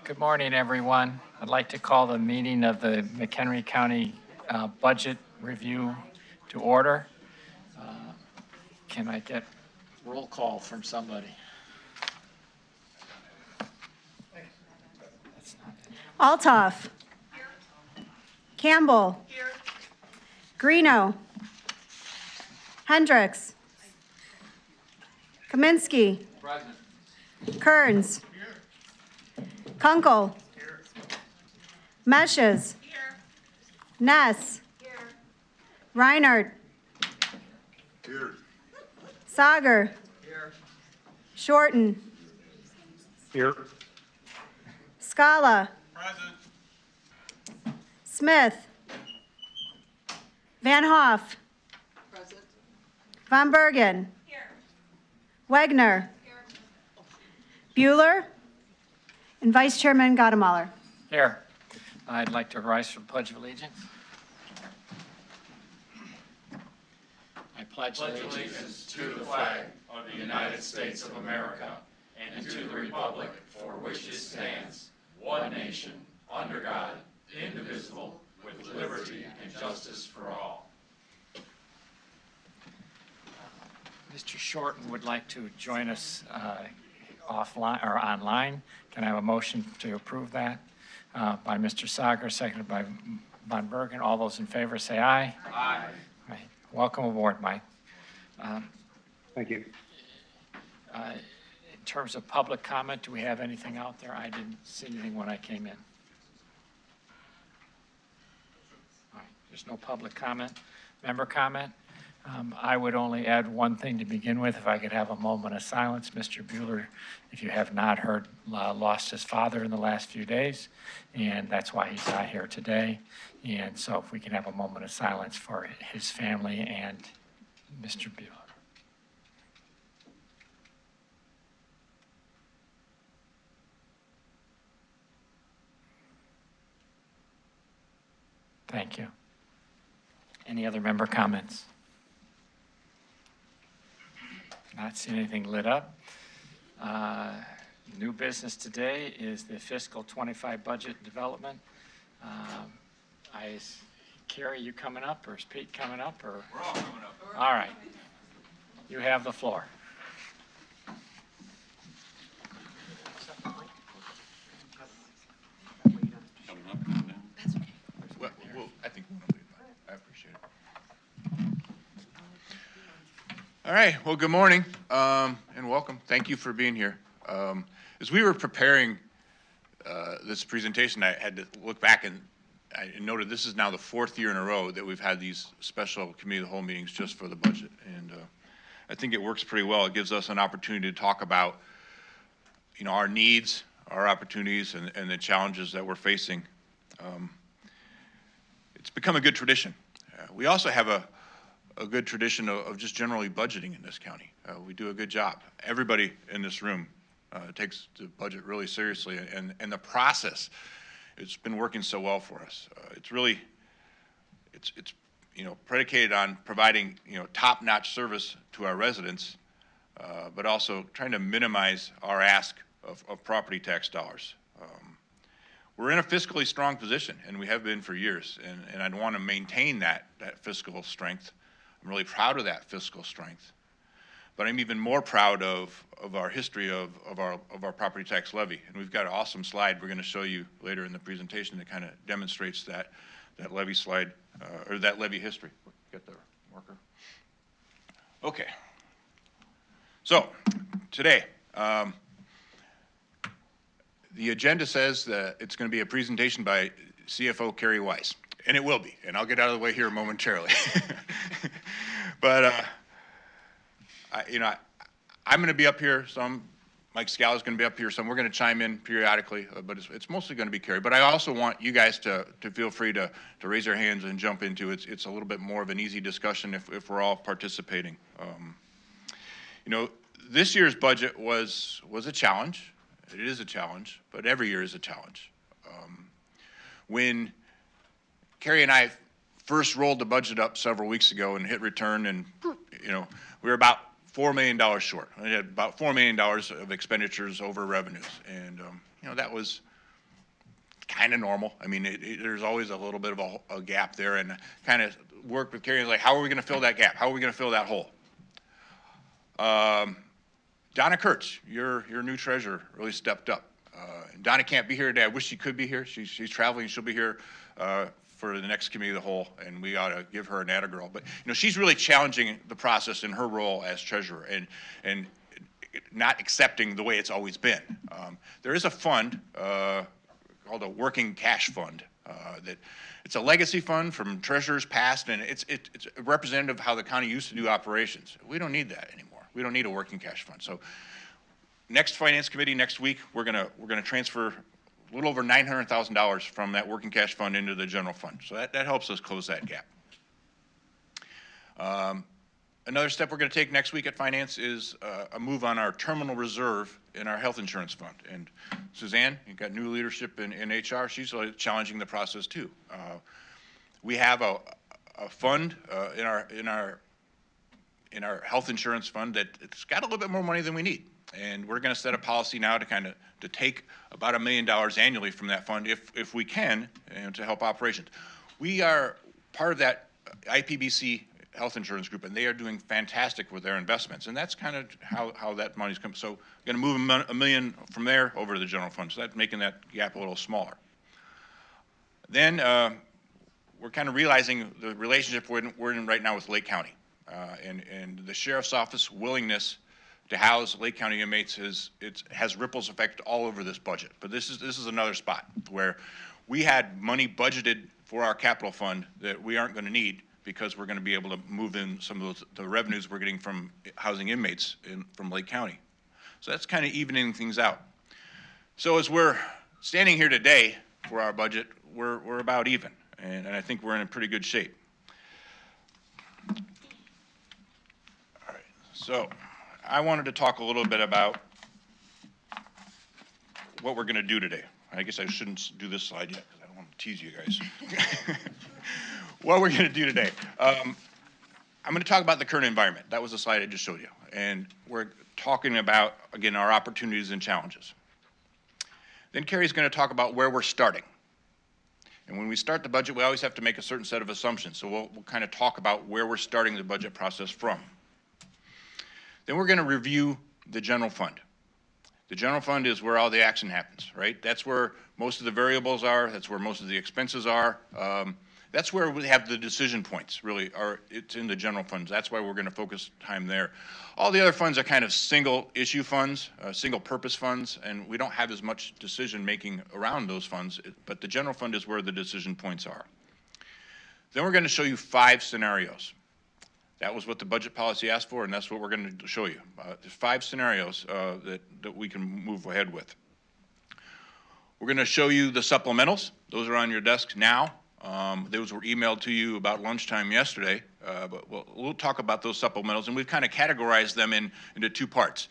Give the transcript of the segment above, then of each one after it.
Good morning, everyone. I'd like to call the meeting of the McHenry County Budget Review to order. Can I get roll call from somebody? Altoff. Campbell. Greeno. Hendricks. Kaminsky. Present. Kearns. Kunkel. Meshes. Ness. Reinhardt. Sager. Shorten. Here. Scala. Present. Smith. Van Hoff. Present. Von Bergen. Here. Wegner. Here. Bueller. And Vice Chairman Gaudemuller. Here. I'd like to rise for the Pledge of Allegiance. I pledge allegiance to the flag of the United States of America and to the republic for which it stands, one nation, under God, indivisible, with liberty and justice for all. Mr. Shorten would like to join us offline or online. Can I have a motion to approve that? By Mr. Sager, seconded by Von Bergen. All those in favor say aye. Aye. Right. Welcome aboard, Mike. Thank you. In terms of public comment, do we have anything out there? I didn't see anything when I came in. All right. There's no public comment. Member comment? I would only add one thing to begin with, if I could have a moment of silence. Mr. Bueller, if you have not heard, lost his father in the last few days, and that's why he's not here today. And so if we can have a moment of silence for his family and Mr. Bueller. Thank you. Any other member comments? Not seeing anything lit up. New business today is the fiscal 25 budget development. Carrie, you coming up, or is Pete coming up, or? We're all coming up. All right. You have the floor. Coming up and down. Well, I think we'll leave that. I appreciate it. All right. Well, good morning and welcome. Thank you for being here. As we were preparing this presentation, I had to look back and I noted this is now the fourth year in a row that we've had these special committee of the whole meetings just for the budget. And I think it works pretty well. It gives us an opportunity to talk about, our needs, our opportunities, and the challenges that we're facing. It's become a good tradition. We also have a good tradition of just generally budgeting in this county. We do a good job. Everybody in this room takes the budget really seriously, and the process, it's been working so well for us. It's really, it's predicated on providing, top-notch service to our residents, but also trying to minimize our ask of property tax dollars. We're in a fiscally strong position, and we have been for years, and I'd want to maintain that fiscal strength. I'm really proud of that fiscal strength, but I'm even more proud of our history of our property tax levy. And we've got an awesome slide we're going to show you later in the presentation that kind of demonstrates that levy slide, or that levy history. Get the marker. Okay. So today, the agenda says that it's going to be a presentation by CFO Carrie Weiss, and it will be, and I'll get out of the way here momentarily. But I'm going to be up here some. Mike Scala's going to be up here some. We're going to chime in periodically, but it's mostly going to be Carrie. But I also want you guys to feel free to raise your hands and jump into it. It's a little bit more of an easy discussion if we're all participating. This year's budget was a challenge. It is a challenge, but every year is a challenge. When Carrie and I first rolled the budget up several weeks ago and hit return, and we were about $4 million short. We had about $4 million of expenditures over revenues, and that was kind of normal. I mean, there's always a little bit of a gap there, and kind of work with Carrie, like, how are we going to fill that gap? How are we going to fill that hole? Donna Kurtz, your new treasurer, really stepped up. Donna can't be here today. I wish she could be here. She's traveling. She'll be here for the next committee of the whole, and we ought to give her an atta girl. But she's really challenging the process in her role as treasurer, and not accepting the way it's always been. There is a fund called a working cash fund that it's a legacy fund from treasurers past, and it's a representative of how the county used to do operations. We don't need that anymore. We don't need a working cash fund. So next finance committee next week, we're gonna transfer a little over $900,000 from that working cash fund into the general fund. So that helps us close that gap. Another step we're going to take next week at finance is a move on our terminal reserve in our health insurance fund. And Suzanne, you've got new leadership in HR. She's challenging the process too. We have a fund in our health insurance fund that it's got a little bit more money than we need. And we're going to set a policy now to take about $1 million annually from that fund if we can, and to help operations. We are part of that IPBC health insurance group, and they are doing fantastic with their investments. And that's kind of how that money's coming. So we're going to move $1 million from there over to the general fund. So that's making that gap a little smaller. Then we're kind of realizing the relationship we're in right now with Lake County, and the sheriff's office willingness to house Lake County inmates has ripples effect all over this budget. But this is another spot where we had money budgeted for our capital fund that we aren't going to need, because we're going to be able to move in some of the revenues we're getting from housing inmates from Lake County. So that's kind of evening things out. So as we're standing here today for our budget, we're about even, and I think we're in a pretty good shape. All right, so I wanted to talk a little bit about what we're going to do today. I guess I shouldn't do this slide yet because I don't want to tease you guys. What we're going to do today. I'm going to talk about the current environment. That was the slide I just showed you. And we're talking about, again, our opportunities and challenges. Then Carrie's going to talk about where we're starting. And when we start the budget, we always have to make a certain set of assumptions. So we'll kind of talk about where we're starting the budget process from. Then we're going to review the general fund. The general fund is where all the action happens, right? That's where most of the variables are. That's where most of the expenses are. That's where we have the decision points, really, it's in the general funds. That's why we're going to focus time there. All the other funds are kind of single issue funds, single purpose funds, and we don't have as much decision making around those funds, but the general fund is where the decision points are. Then we're going to show you 5 scenarios. That was what the budget policy asked for, and that's what we're going to show you. There's 5 scenarios that we can move ahead with. We're going to show you the supplementals. Those are on your desks now. Those were emailed to you about lunchtime yesterday, but we'll talk about those supplementals, and we've kind of categorized them into 2 parts.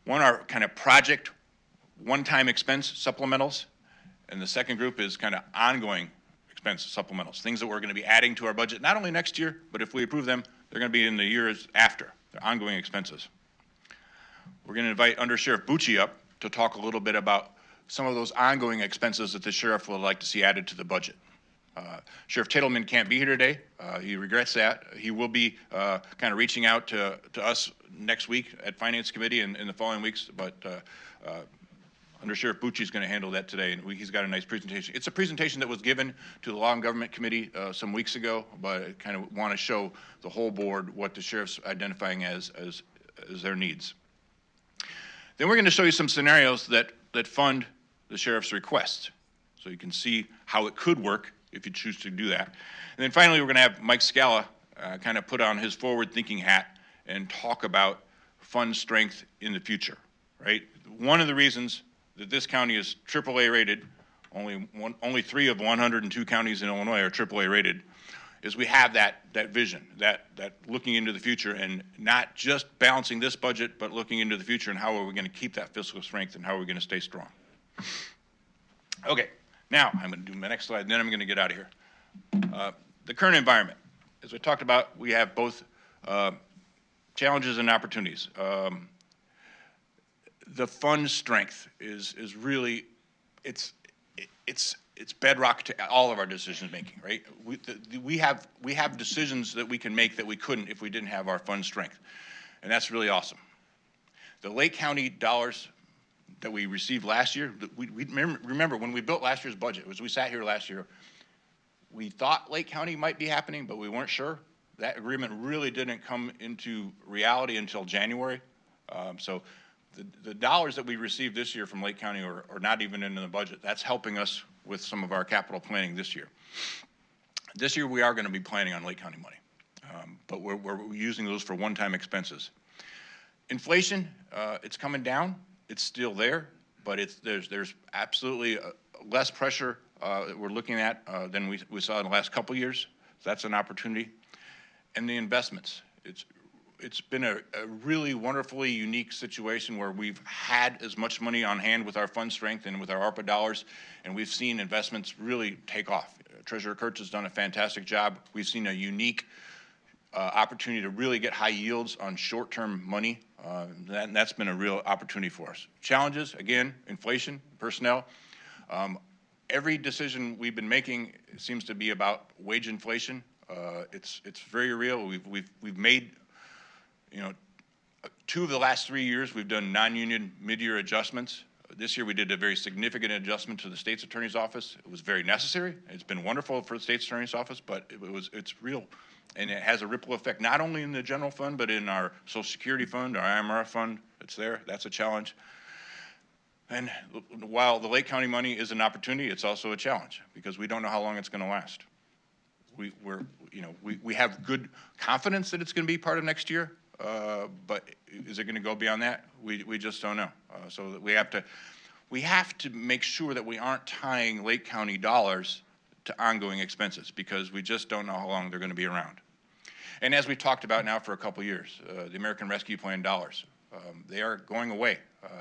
One are kind of project one-time expense supplementals, and the second group is kind of ongoing expense supplementals, things that we're going to be adding to our budget, not only next year, but if we approve them, they're going to be in the years after. They're ongoing expenses. We're going to invite Under Sheriff Bucci up to talk a little bit about some of those ongoing expenses that the sheriff would like to see added to the budget. Sheriff Titleman can't be here today. He regrets that. He will be kind of reaching out to us next week at Finance Committee and in the following weeks, but Under Sheriff Bucci is going to handle that today, and he's got a nice presentation. It's a presentation that was given to the Law and Government Committee some weeks ago, but I kind of want to show the whole board what the sheriff's identifying as their needs. Then we're going to show you some scenarios that fund the sheriff's requests, so you can see how it could work if you choose to do that. And then finally, we're going to have Mike Scala kind of put on his forward-thinking hat and talk about fund strength in the future, right? One of the reasons that this county is AAA rated, only 3 of 102 counties in Illinois are AAA rated, is we have that vision, that looking into the future, and not just balancing this budget, but looking into the future and how are we going to keep that fiscal strength and how are we going to stay strong. Okay, now I'm going to do my next slide, and then I'm going to get out of here. The current environment. As we talked about, we have both challenges and opportunities. The fund strength is really, it's bedrock to all of our decision making, right? We have decisions that we can make that we couldn't if we didn't have our fund strength, and that's really awesome. The Lake County dollars that we received last year, we remember when we built last year's budget, as we sat here last year, we thought Lake County might be happening, but we weren't sure. That agreement really didn't come into reality until January. So the dollars that we received this year from Lake County are not even in the budget. That's helping us with some of our capital planning this year. This year we are going to be planning on Lake County money, but we're using those for one-time expenses. Inflation, it's coming down. It's still there, but there's absolutely less pressure that we're looking at than we saw in the last couple years. So that's an opportunity. And the investments. It's been a really wonderfully unique situation where we've had as much money on hand with our fund strength and with our ARPA dollars, and we've seen investments really take off. Treasurer Kurtz has done a fantastic job. We've seen a unique opportunity to really get high yields on short-term money. That's been a real opportunity for us. Challenges, again, inflation, personnel. Every decision we've been making seems to be about wage inflation. It's very real. We've made, 2 of the last 3 years we've done non-union mid-year adjustments. This year we did a very significant adjustment to the state's attorney's office. It was very necessary. It's been wonderful for the state's attorney's office, but it's real. And it has a ripple effect, not only in the general fund, but in our Social Security fund, our IMRF fund. It's there. That's a challenge. And while the Lake County money is an opportunity, it's also a challenge because we don't know how long it's going to last. We have good confidence that it's going to be part of next year, but is it going to go beyond that? We just don't know. So that we have to make sure that we aren't tying Lake County dollars to ongoing expenses because we just don't know how long they're going to be around. And as we've talked about now for a couple years, the American Rescue Plan dollars, they are going away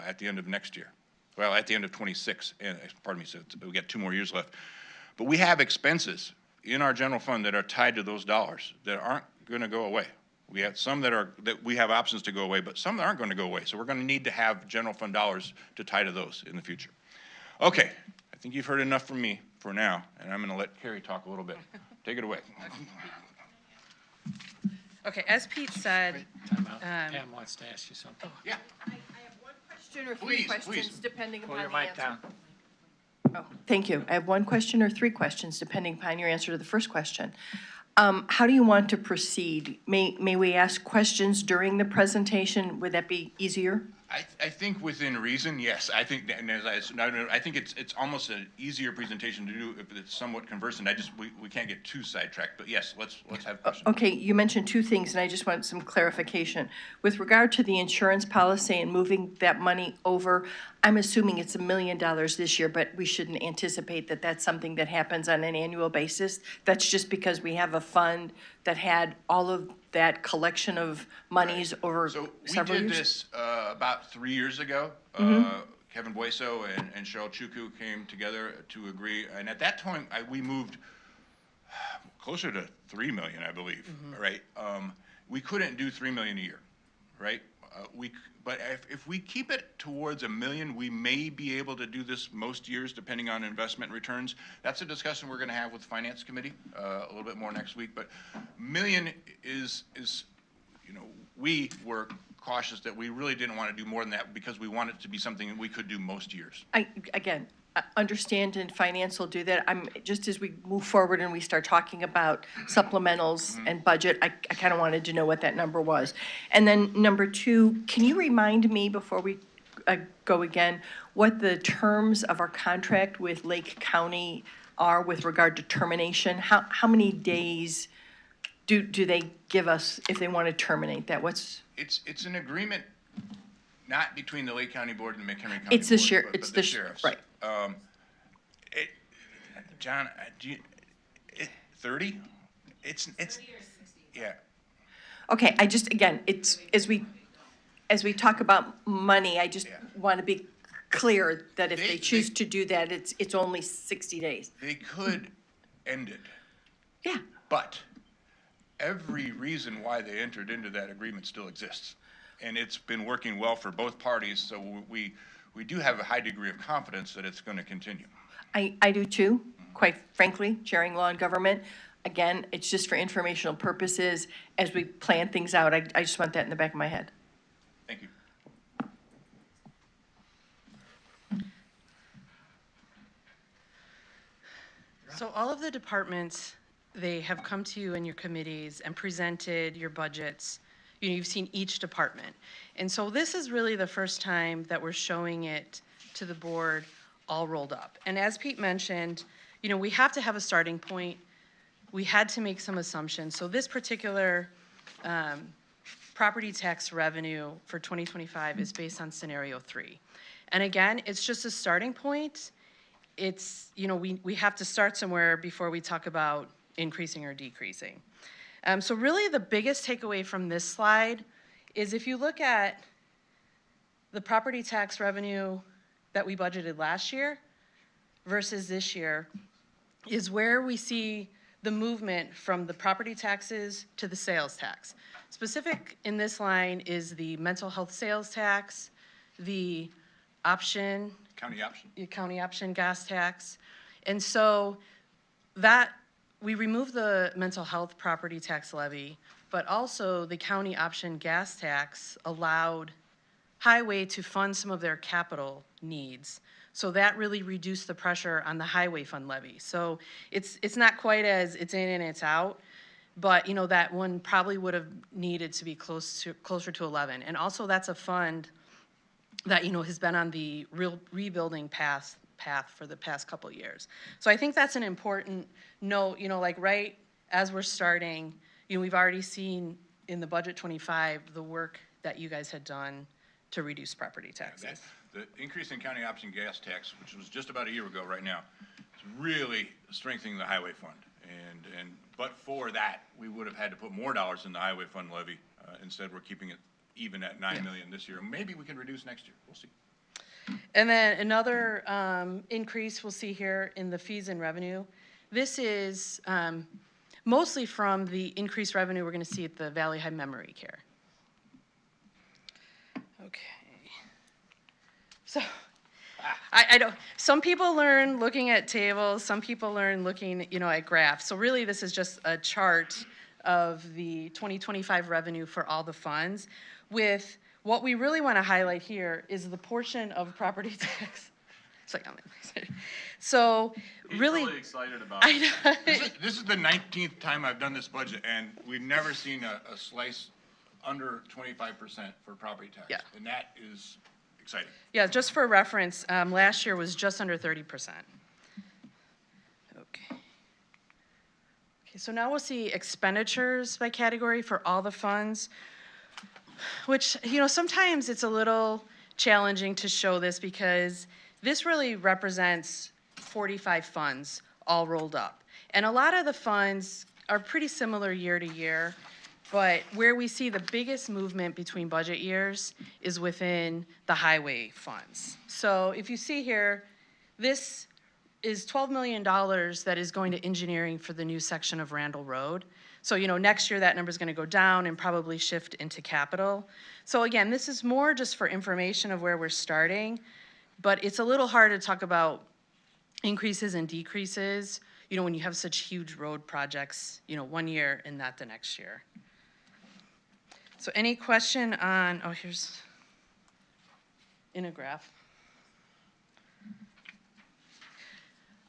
at the end of next year. Well, at the end of 26, and pardon me, so we got 2 more years left. But we have expenses in our general fund that are tied to those dollars that aren't going to go away. We have some that we have options to go away, but some that aren't going to go away. So we're going to need to have general fund dollars to tie to those in the future. Okay, I think you've heard enough from me for now, and I'm going to let Carrie talk a little bit. Take it away. Okay, as Pete said, Time out. Pam wants to ask you something. Yeah. I have one question or Please, 3 questions, please. depending Pull upon your the mic answer. down. Oh, thank you. I have 1 question or 3 questions, depending upon your answer to the first question. How do you want to proceed? May we ask questions during the presentation? Would that be easier? I think within reason, yes. I think, and I think it's almost an easier presentation to do if it's somewhat conversant. We can't get too sidetracked, but yes, let's have questions. Okay, you mentioned 2 things, and I just want some clarification. With regard to the insurance policy and moving that money over, I'm assuming it's $1 million this year, but we shouldn't anticipate that that's something that happens on an annual basis. That's just because we have a fund that had all of that collection of monies over So several we years? did this about 3 years ago. Kevin Boyso and Cheryl Chukwu came together to agree, and at that time we moved closer to $3 million, I believe. Right? We couldn't do $3 million a year, right? But if we keep it towards $1 million, we may be able to do this most years, depending on investment returns. That's a discussion we're going to have with the Finance Committee a little bit more next week. But $1 million is we were cautious that we really didn't want to do more than that because we want it to be something that we could do most years. I understand, and finance will do that. Just as we move forward and we start talking about supplementals and budget, I kind of wanted to know what that number was. And then number 2, can you remind me before we go again, what the terms of our contract with Lake County are with regard to termination? How many days do they give us if they want to terminate that? It's an agreement not between the Lake County Board and the McHenry County It's the Board, sheriff, but it's the the sheriffs. right. John, 30? It's 30 or 60. Yeah. Okay, it's, as we talk about money, I just want to be clear that if they choose to do that, it's only 60 days. They could end it, Yeah, but every reason why they entered into that agreement still exists. And it's been working well for both parties, so we do have a high degree of confidence that it's going to continue. I do too, quite frankly, sharing law and government. Again, it's just for informational purposes as we plan things out. I just want that in the back of my head. Thank you. So all of the departments, they have come to you in your committees and presented your budgets. You know, you've seen each department. And so this is really the first time that we're showing it to the board all rolled up. And as Pete mentioned, you know, we have to have a starting point. We had to make some assumptions. So this particular property tax revenue for 2025 is based on scenario 3. And again, it's just a starting point. It's, you know, we have to start somewhere before we talk about increasing or decreasing. So really the biggest takeaway from this slide is if you look at the property tax revenue that we budgeted last year versus this year is where we see the movement from the property taxes to the sales tax. Specific in this line is the mental health sales tax, the option, county option gas tax. And so that, we removed the mental health property tax levy, but also the county option gas tax allowed highway to fund some of their capital needs. So that really reduced the pressure on the highway fund levy. So it's not quite as it's in and it's out, but you know, that one probably would have needed to be closer to 11. And also that's a fund that, you know, has been on the rebuilding path for the past couple of years. So I think that's an important note, you know, like right as we're starting, you know, we've already seen in the budget 25, the work that you guys had done to reduce property taxes. The increase in county option gas tax, which was just about a year ago right now, is really strengthening the highway fund. And but for that, we would have had to put more dollars in the highway fund levy. Instead, we're keeping it even at $9 million this year. Maybe we can reduce next year. We'll see. And then another increase we'll see here in the fees and revenue. This is mostly from the increased revenue we're going to see at the Valley High Memory Care. Okay. So I don't, some people learn looking at tables, some people learn looking, you know, at graphs. So really this is just a chart of the 2025 revenue for all the funds with what we really want to highlight here is the portion of property tax. It's like, I'm excited. So really. He's really excited about I it. know. This is the 19th time I've done this budget, and we've never seen a slice under 25% for property tax. Yeah. And that is exciting. Yeah, just for reference, last year was just under 30%. Okay. Okay, so now we'll see expenditures by category for all the funds, which, you know, sometimes it's a little challenging to show this because this really represents 45 funds all rolled up. And a lot of the funds are pretty similar year to year. But where we see the biggest movement between budget years is within the highway funds. So if you see here, this is $12 million that is going to engineering for the new section of Randall Road. So, you know, next year that number is going to go down and probably shift into capital. So again, this is more just for information of where we're starting, but it's a little hard to talk about increases and decreases, you know, when you have such huge road projects, you know, one year and not the next year. So any question on, oh, here's in a graph.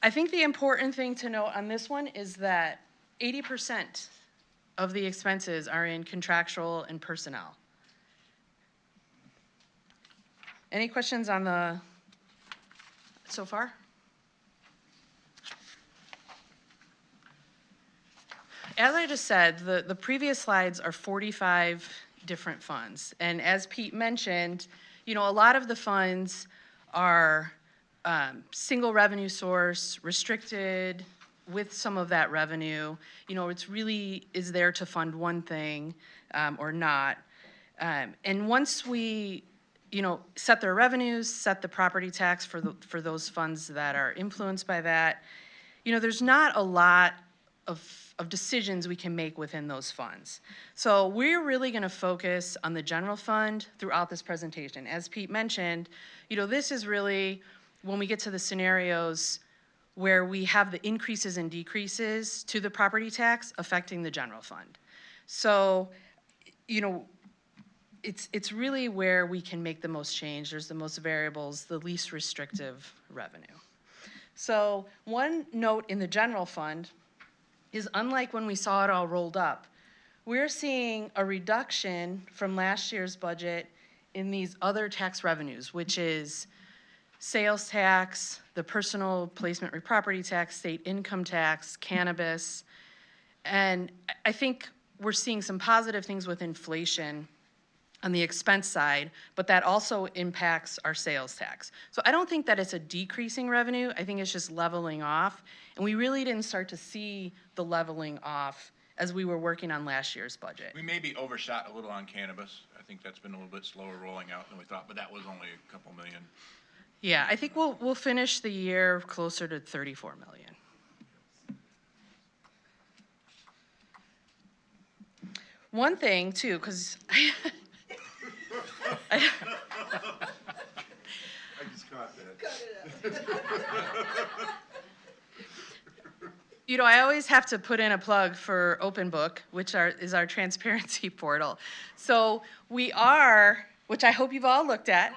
I think the important thing to note on this one is that 80% of the expenses are in contractual and personnel. Any questions on the, so far? As I just said, the previous slides are 45 different funds. And as Pete mentioned, you know, a lot of the funds are single revenue source, restricted with some of that revenue. You know, it's really is there to fund one thing or not. And once we, you know, set their revenues, set the property tax for those funds that are influenced by that, you know, there's not a lot of decisions we can make within those funds. So we're really gonna focus on the general fund throughout this presentation. As Pete mentioned, you know, this is really, when we get to the scenarios, where we have the increases and decreases to the property tax affecting the general fund. So, you know, it's really where we can make the most change. There's the most variables, the least restrictive revenue. So one note in the general fund is, unlike when we saw it all rolled up, we're seeing a reduction from last year's budget in these other tax revenues, which is sales tax, the personal placement property tax, state income tax, cannabis. And I think we're seeing some positive things with inflation on the expense side, but that also impacts our sales tax. So I don't think that it's a decreasing revenue. I think it's just leveling off. And we really didn't start to see the leveling off as we were working on last year's budget. We maybe overshot a little on cannabis. I think that's been a little bit slower rolling out than we thought, but that was only a couple million. Yeah, I think we'll finish the year closer to 34 million. One thing too, because I just caught that. you know, I always have to put in a plug for Open Book, which is our transparency portal. So we are, which I hope you've all looked at.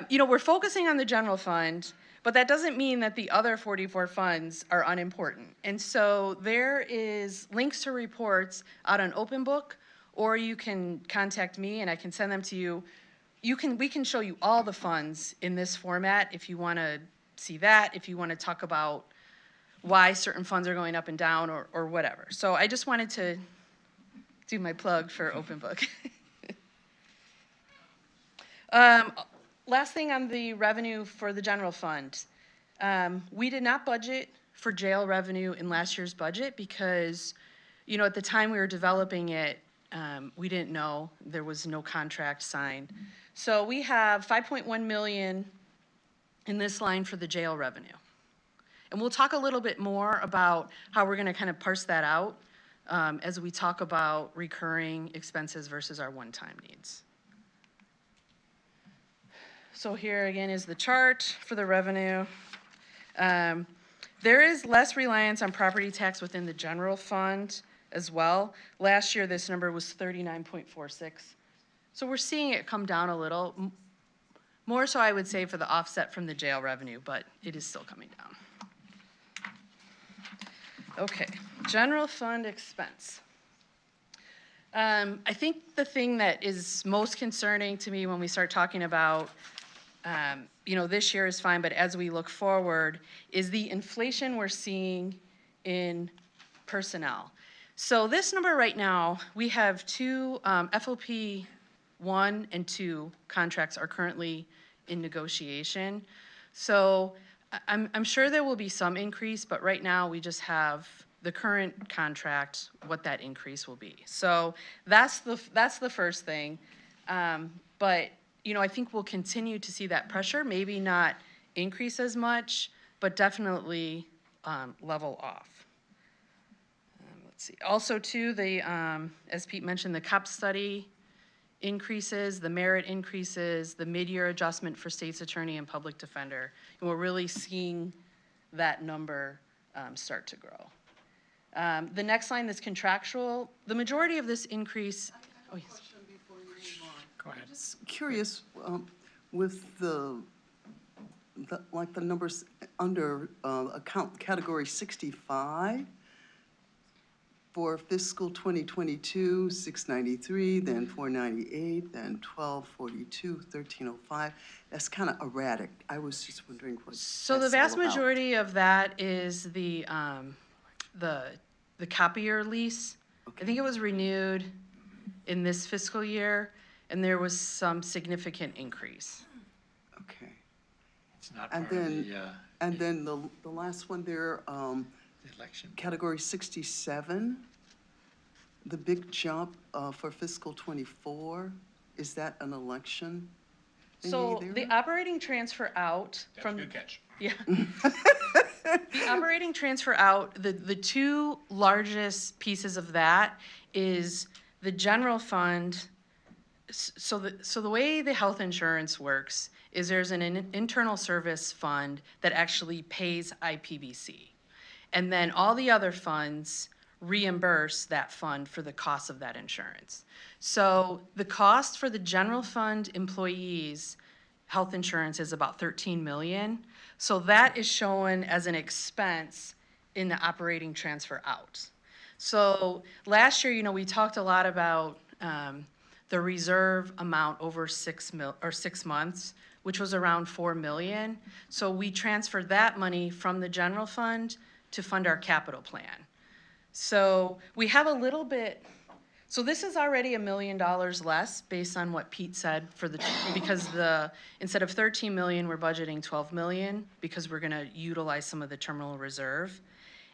You know, we're focusing on the general fund, but that doesn't mean that the other 44 funds are unimportant. And so there is links to reports out on Open Book, or you can contact me and I can send them to you. We can show you all the funds in this format if you want to see that, if you want to talk about why certain funds are going up and down or whatever. So I just wanted to do my plug for Open Book. Last thing on the revenue for the general fund. We did not budget for jail revenue in last year's budget because, you know, at the time we were developing it, we didn't know, there was no contract signed. So we have 5.1 million in this line for the jail revenue. And we'll talk a little bit more about how we're gonna kind of parse that out as we talk about recurring expenses versus our one-time needs. So here again is the chart for the revenue. There is less reliance on property tax within the general fund as well. Last year, this number was 39.46. So we're seeing it come down a little. More so, I would say, for the offset from the jail revenue, but it is still coming down. Okay, general fund expense. I think the thing that is most concerning to me when we start talking about, you know, this year is fine, but as we look forward, is the inflation we're seeing in personnel. So this number right now, we have two FOP 1 and 2 contracts are currently in negotiation. So I'm sure there will be some increase, but right now we just have the current contract, what that increase will be. So that's the first thing. But you know, I think we'll continue to see that pressure, maybe not increase as much, but definitely level off. Let's see. Also, too, as Pete mentioned, the COP study increases, the merit increases, the mid-year adjustment for state's attorney and public defender. And we're really seeing that number start to grow. The next line is contractual. The majority of this increase. Oh, yes. Go ahead. Just curious, with the numbers under account category 65 for fiscal 2022, 693, then 498, then 1242, 1305. That's kind of erratic. I was just wondering what. So the that's vast all about. majority of that is the copier lease. I think it was renewed in this fiscal year, and there was some significant increase. Okay. It's not And part of then, the and then the last one there, election. category 67, the big jump for fiscal 24, is that an election thingy So there? the operating transfer out That's a from. good catch. Yeah. The operating transfer out, the two largest pieces of that is the general fund. So the way the health insurance works is there's an internal service fund that actually pays IPBC. And then all the other funds reimburse that fund for the cost of that insurance. So the cost for the general fund employees' health insurance is about 13 million. So that is shown as an expense in the operating transfer out. So last year, we talked a lot about the reserve amount over 6 months, which was around 4 million. So we transferred that money from the general fund to fund our capital plan. So we have a little bit, so this is already $1 million less based on what Pete said because instead of 13 million, we're budgeting 12 million because we're gonna utilize some of the terminal reserve.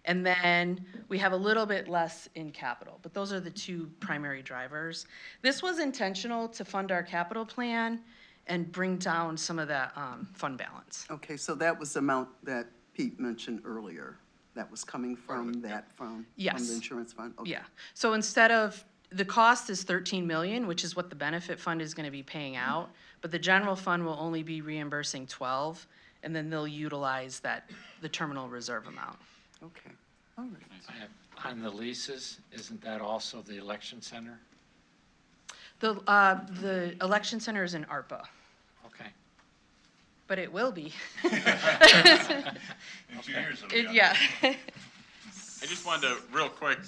And then we have a little bit less in capital, but those are the two primary drivers. This was intentional to fund our capital plan and bring down some of that fund balance. Okay, so that was the amount that Pete mentioned earlier. That was coming from that from Yes. the insurance fund? Okay. Yeah, so instead of, the cost is 13 million, which is what the benefit fund is gonna be paying out, but the general fund will only be reimbursing 12, and then they'll utilize the terminal reserve amount. Okay, all right. I have- On the leases, isn't that also the election center? The election center is in ARPA, Okay. but it will be. In 2 years, it'll be on. Yeah. I just wanted to, real quick,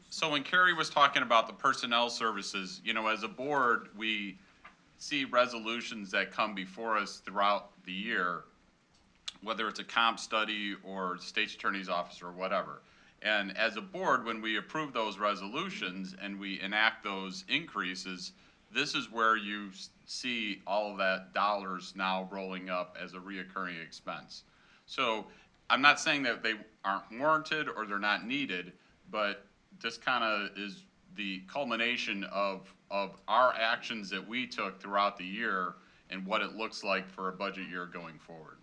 so when Carrie was talking about the personnel services, as a board, we see resolutions that come before us throughout the year, whether it's a comp study or state's attorney's office or whatever. And as a board, when we approve those resolutions and we enact those increases, this is where you see all of that dollars now rolling up as a reoccurring expense. So I'm not saying that they aren't warranted or they're not needed, but this kind of is the culmination of our actions that we took throughout the year and what it looks like for a budget year going forward.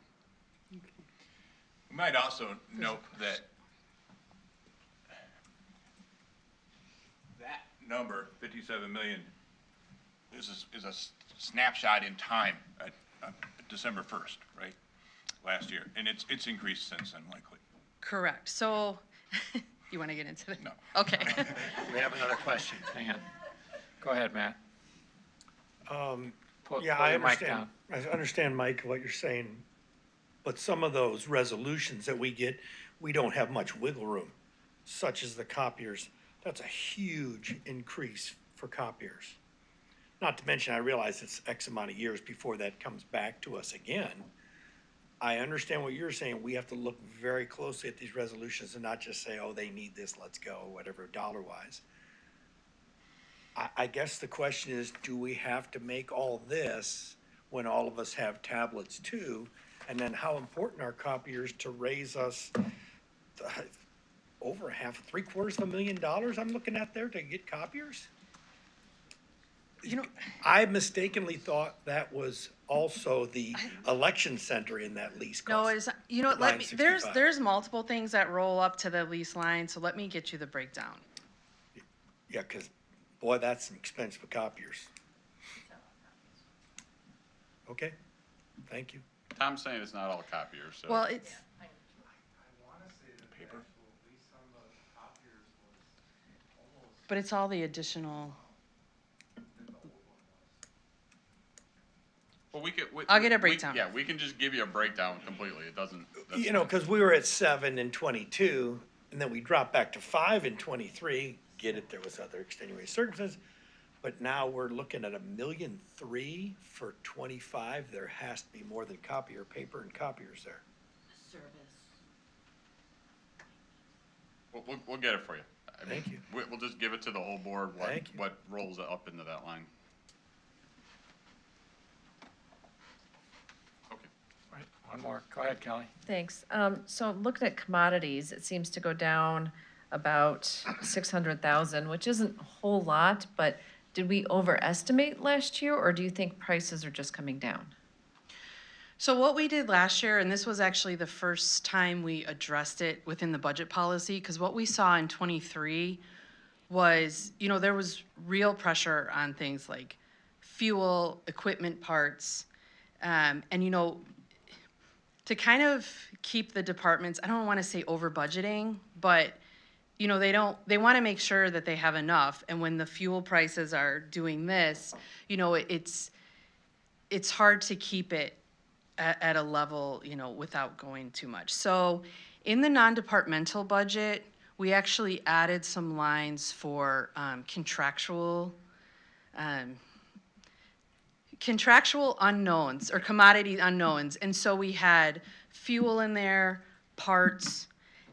We might also note that that number, 57 million, is a snapshot in time at December 1st, right? Last year, and it's increased since then likely. Correct, so, you wanna get into it? No. Okay. We have another question. Hang on. Go ahead, Matt. Pull Yeah, I your mic understand. down. I understand, Mike, what you're saying. But some of those resolutions that we get, we don't have much wiggle room, such as the copiers. That's a huge increase for copiers. Not to mention, I realize it's X amount of years before that comes back to us again. I understand what you're saying. We have to look very closely at these resolutions and not just say, oh, they need this, let's go, whatever, dollar-wise. I guess the question is, do we have to make all this when all of us have tablets too? And then how important are copiers to raise us over $750,000 I'm looking at there to get copiers? I mistakenly thought that was also the election center in that lease No, cost. it's, Line there's 65. multiple things that roll up to the lease line, so let me get you the breakdown. Yeah, because, boy, that's an expense for copiers. Okay, thank you. Tom's saying it's not all copiers, so. Well, it's, but it's all the additional, Well, we could. I'll get a breakdown. Yeah, we can just give you a breakdown completely. It doesn't. that's You know, fine. because we were at 7 in '22, and then we dropped back to 5 in '23. Get it, there was other extenuating circumstances. But now we're looking at $1.3 million for '25. There has to be more than copier paper and copiers there. We'll get it for you. I mean, Thank you. We'll just give it to the whole board, Thank you. what rolls up into that line. Okay. Right, one more. Go ahead, Kelly. Thanks. So looking at commodities, it seems to go down about 600,000, which isn't a whole lot, but did we overestimate last year, or do you think prices are just coming down? so what we did last year, and this was actually the first time we addressed it within the budget policy, because what we saw in '23 was, there was real pressure on things like fuel, equipment parts, And, you know, to kind of keep the departments, I don't want to say over budgeting, but, you know, they want to make sure that they have enough. And when the fuel prices are doing this, you know, it's hard to keep it at a level, you know, without going too much. So in the non-departmental budget, we actually added some lines for contractual unknowns or commodity unknowns. And so we had fuel in there, parts,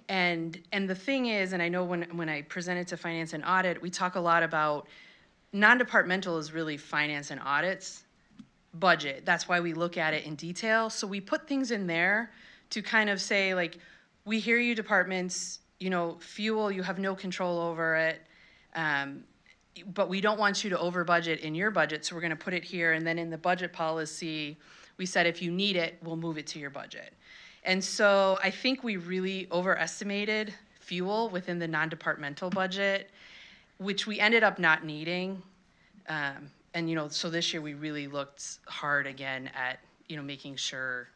and the thing is, and I know when I presented to finance and audit, we talk a lot about non-departmental is really finance and audits budget. That's why we look at it in detail. So we put things in there to kind of say, like, we hear you departments, you know, fuel, you have no control over it. But we don't want you to over budget in your budget, so we're gonna put it here. And then in the budget policy, we said if you need it, we'll move it to your budget. And so I think we really overestimated fuel within the non-departmental budget, which we ended up not needing. And, you know, so this year we really looked hard again at, you know, making sure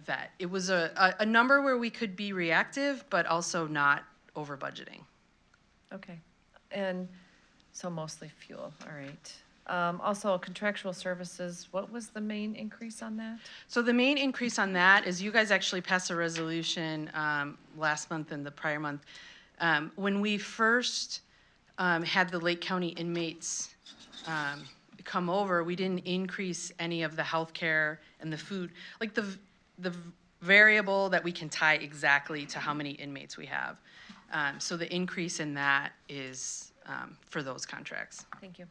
that it was a number where we could be reactive, but also not over budgeting. Okay, and so mostly fuel, all right. Also contractual services, what was the main increase on that? So the main increase on that is you guys actually passed a resolution last month and the prior month. When we first had the Lake County inmates come over, we didn't increase any of the healthcare and the food, like the variable that we can tie exactly to how many inmates we have. So the increase in that is for those contracts. Thank you.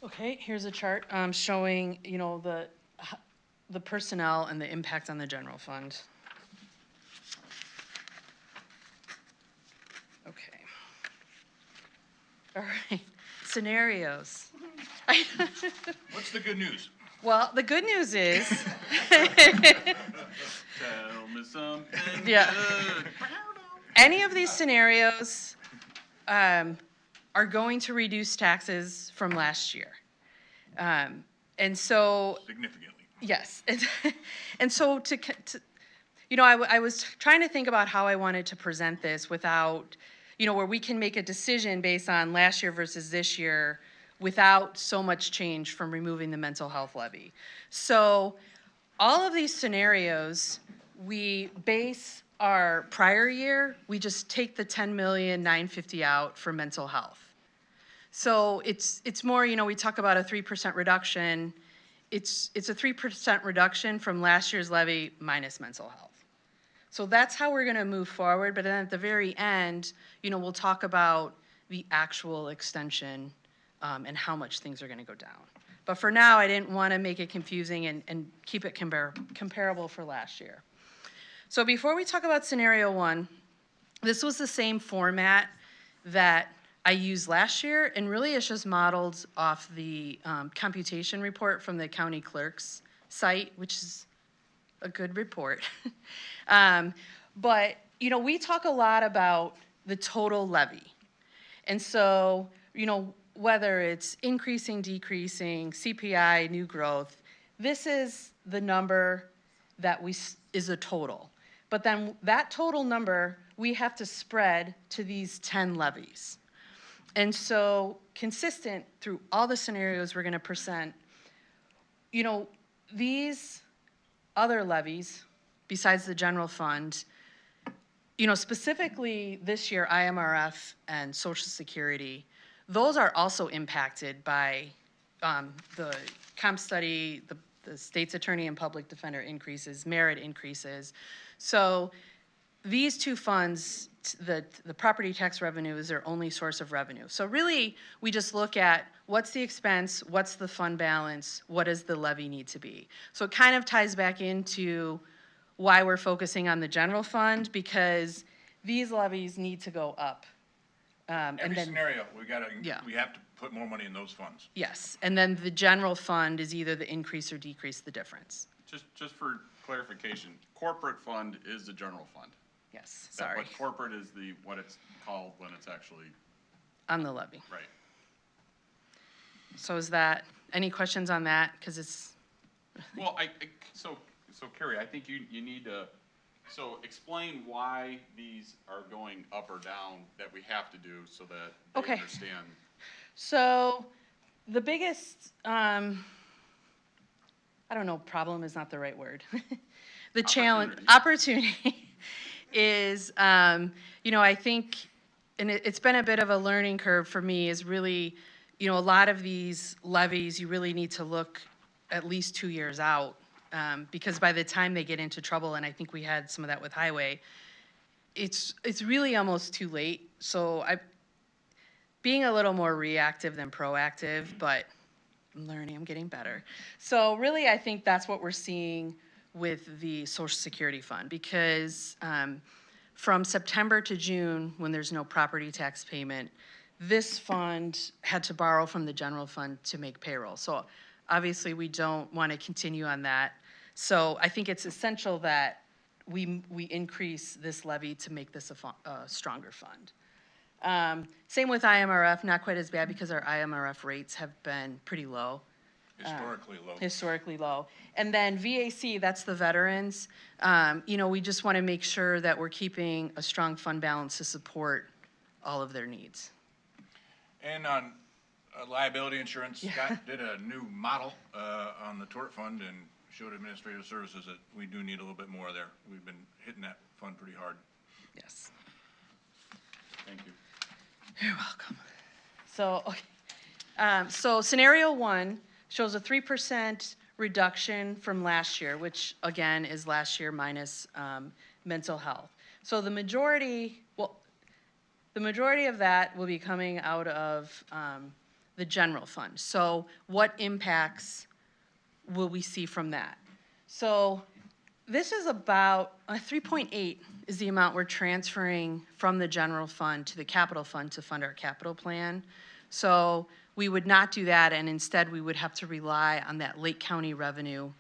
Okay, here's a chart showing, you know, the personnel and the impact on the general fund. Okay. All right, scenarios. What's the good news? Well, the good news is, Tell me something Yeah. good. any of these scenarios are going to reduce taxes from last year. And so, Significantly. yes. And so you know, I was trying to think about how I wanted to present this without, you know, where we can make a decision based on last year versus this year without so much change from removing the mental health levy. So all of these scenarios, we base our prior year, we just take the 10,950,000 out for mental health. So it's more, you know, we talk about a 3% reduction. It's a 3% reduction from last year's levy minus mental health. So that's how we're gonna move forward, but then at the very end, you know, we'll talk about the actual extension and how much things are gonna go down. But for now, I didn't wanna make it confusing and keep it comparable for last year. So before we talk about scenario one, this was the same format that I used last year, and really it's just modeled off the computation report from the county clerk's site, which is a good report. But, you know, we talk a lot about the total levy. And so, you know, whether it's increasing, decreasing, CPI, new growth, this is the number that is a total. But then that total number, we have to spread to these 10 levies. And so consistent through all the scenarios we're gonna present, you know, these other levies, besides the general fund, you know, specifically this year, IMRF and Social Security, those are also impacted by the comp study, the state's attorney and public defender increases, merit increases. So these two funds, the property tax revenue is their only source of revenue. So really, we just look at what's the expense, what's the fund balance, what does the levy need to be? So it kind of ties back into why we're focusing on the general fund, because these levies need to go up. Every scenario, Yeah. we have to put more money in those funds. Yes, and then the general fund is either the increase or decrease the difference. Just for clarification, corporate fund is the general fund. Yes, sorry. But corporate is what it's called when it's actually on the levy. Right. So is that, any questions on that? Because it's, Well, so Carrie, I think you need to, so explain why these are going up or down that we have to do so that they Okay. understand. so the biggest, I don't know, problem is not the right word. The challenge, opportunity is, I think, and it's been a bit of a learning curve for me, is really, a lot of these levies, you really need to look at least 2 years out, because by the time they get into trouble, and I think we had some of that with highway, it's really almost too late. So being a little more reactive than proactive, but I'm learning, I'm getting better. So really, I think that's what we're seeing with the Social Security Fund, because from September to June, when there's no property tax payment, this fund had to borrow from the general fund to make payroll. So obviously, we don't want to continue on that. So I think it's essential that we increase this levy to make this a stronger fund. Same with IMRF, not quite as bad because our IMRF rates have been pretty low. Historically low. And then VAC, that's the veterans. We just want to make sure that we're keeping a strong fund balance to support all of their needs. And on liability insurance, Scott did a new model on the tort fund and showed administrative services that we do need a little bit more there. We've been hitting that fund pretty hard. Yes. Thank you. You're welcome. So, okay. So scenario 1 shows a 3% reduction from last year, which again is last year minus mental health. So the majority of that will be coming out of the general fund. So what impacts will we see from that? So this is about 3.8 is the amount we're transferring from the general fund to the capital fund to fund our capital plan. So we would not do that, and instead we would have to rely on that Lake County revenue,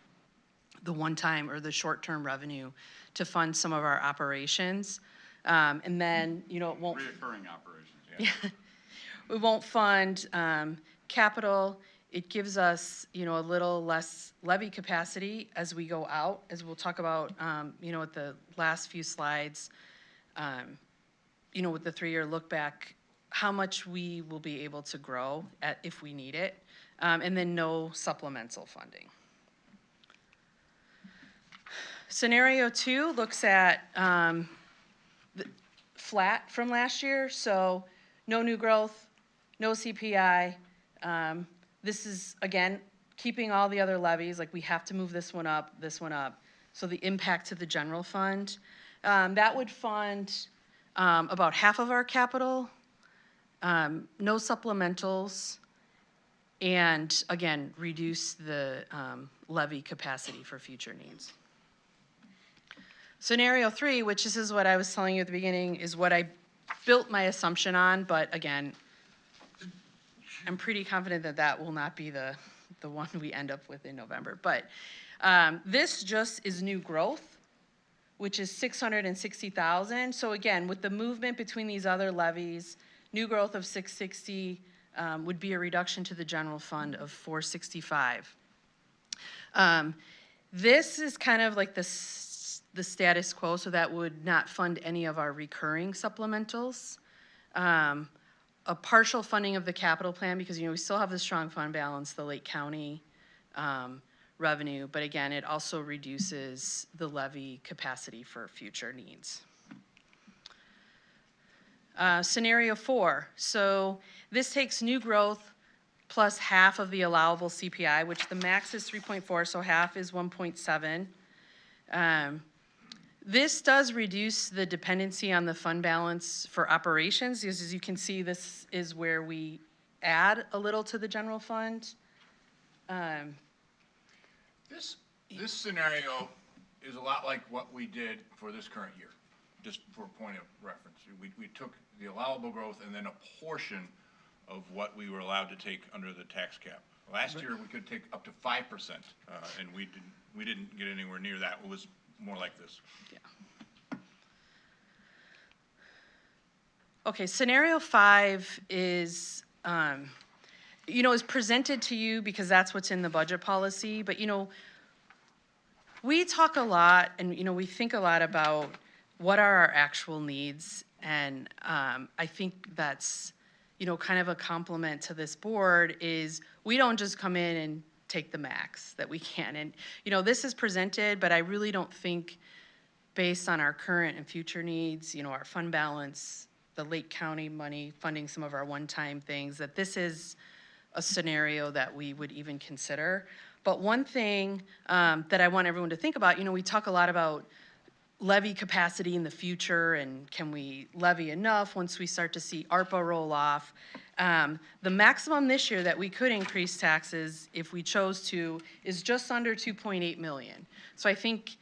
the one-time or the short-term revenue, to fund some of our operations. And then, it won't. Reoccurring operations, yeah. We won't fund capital. It gives us, a little less levy capacity as we go out, as we'll talk about, at the last few slides, with the 3-year look back, how much we will be able to grow if we need it, and then no supplemental funding. Scenario 2 looks at flat from last year, so no new growth, no CPI. This is, again, keeping all the other levies, like we have to move this one up. So the impact to the general fund. That would fund about half of our capital, no supplementals, and again, reduce the levy capacity for future needs. Scenario 3, which this is what I was telling you at the beginning, is what I built my assumption on, but again, I'm pretty confident that that will not be the one we end up with in November. But this just is new growth, which is 660,000. So again, with the movement between these other levies, new growth of 660 would be a reduction to the general fund of 465. This is kind of like the status quo, so that would not fund any of our recurring supplementals. A partial funding of the capital plan, because we still have the strong fund balance, the Lake County revenue, but again, it also reduces the levy capacity for future needs. Scenario 4, so this takes new growth plus half of the allowable CPI, which the max is 3.4, so half is 1.7. This does reduce the dependency on the fund balance for operations, because as you can see, this is where we add a little to the general fund. This scenario is a lot like what we did for this current year, just for a point of reference. We took the allowable growth and then a portion of what we were allowed to take under the tax cap. Last year, we could take up to 5%, and we didn't get anywhere near that. It was more like this. Yeah. Okay, scenario 5 is, is presented to you because that's what's in the budget policy, but, we talk a lot and, we think a lot about what are our actual needs. And I think that's, kind of a compliment to this board is we don't just come in and take the max that we can. And, this is presented, but I really don't think based on our current and future needs, our fund balance, the Lake County money, funding some of our one-time things, that this is a scenario that we would even consider. But one thing that I want everyone to think about, we talk a lot about levy capacity in the future and can we levy enough once we start to see ARPA roll off. The maximum this year that we could increase taxes if we chose to is just under 2.8 million. So I think,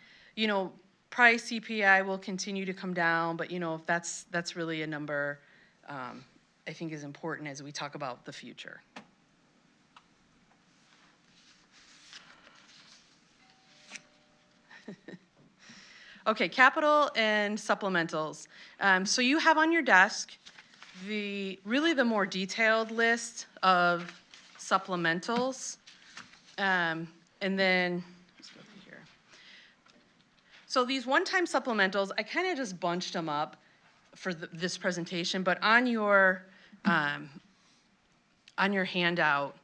probably CPI will continue to come down, but if that's really a number I think is important as we talk about the future. Okay, capital and supplementals. So you have on your desk really the more detailed list of supplementals. And then, let's go through here. So these one-time supplementals, I kind of just bunched them up for this presentation, but on your handout,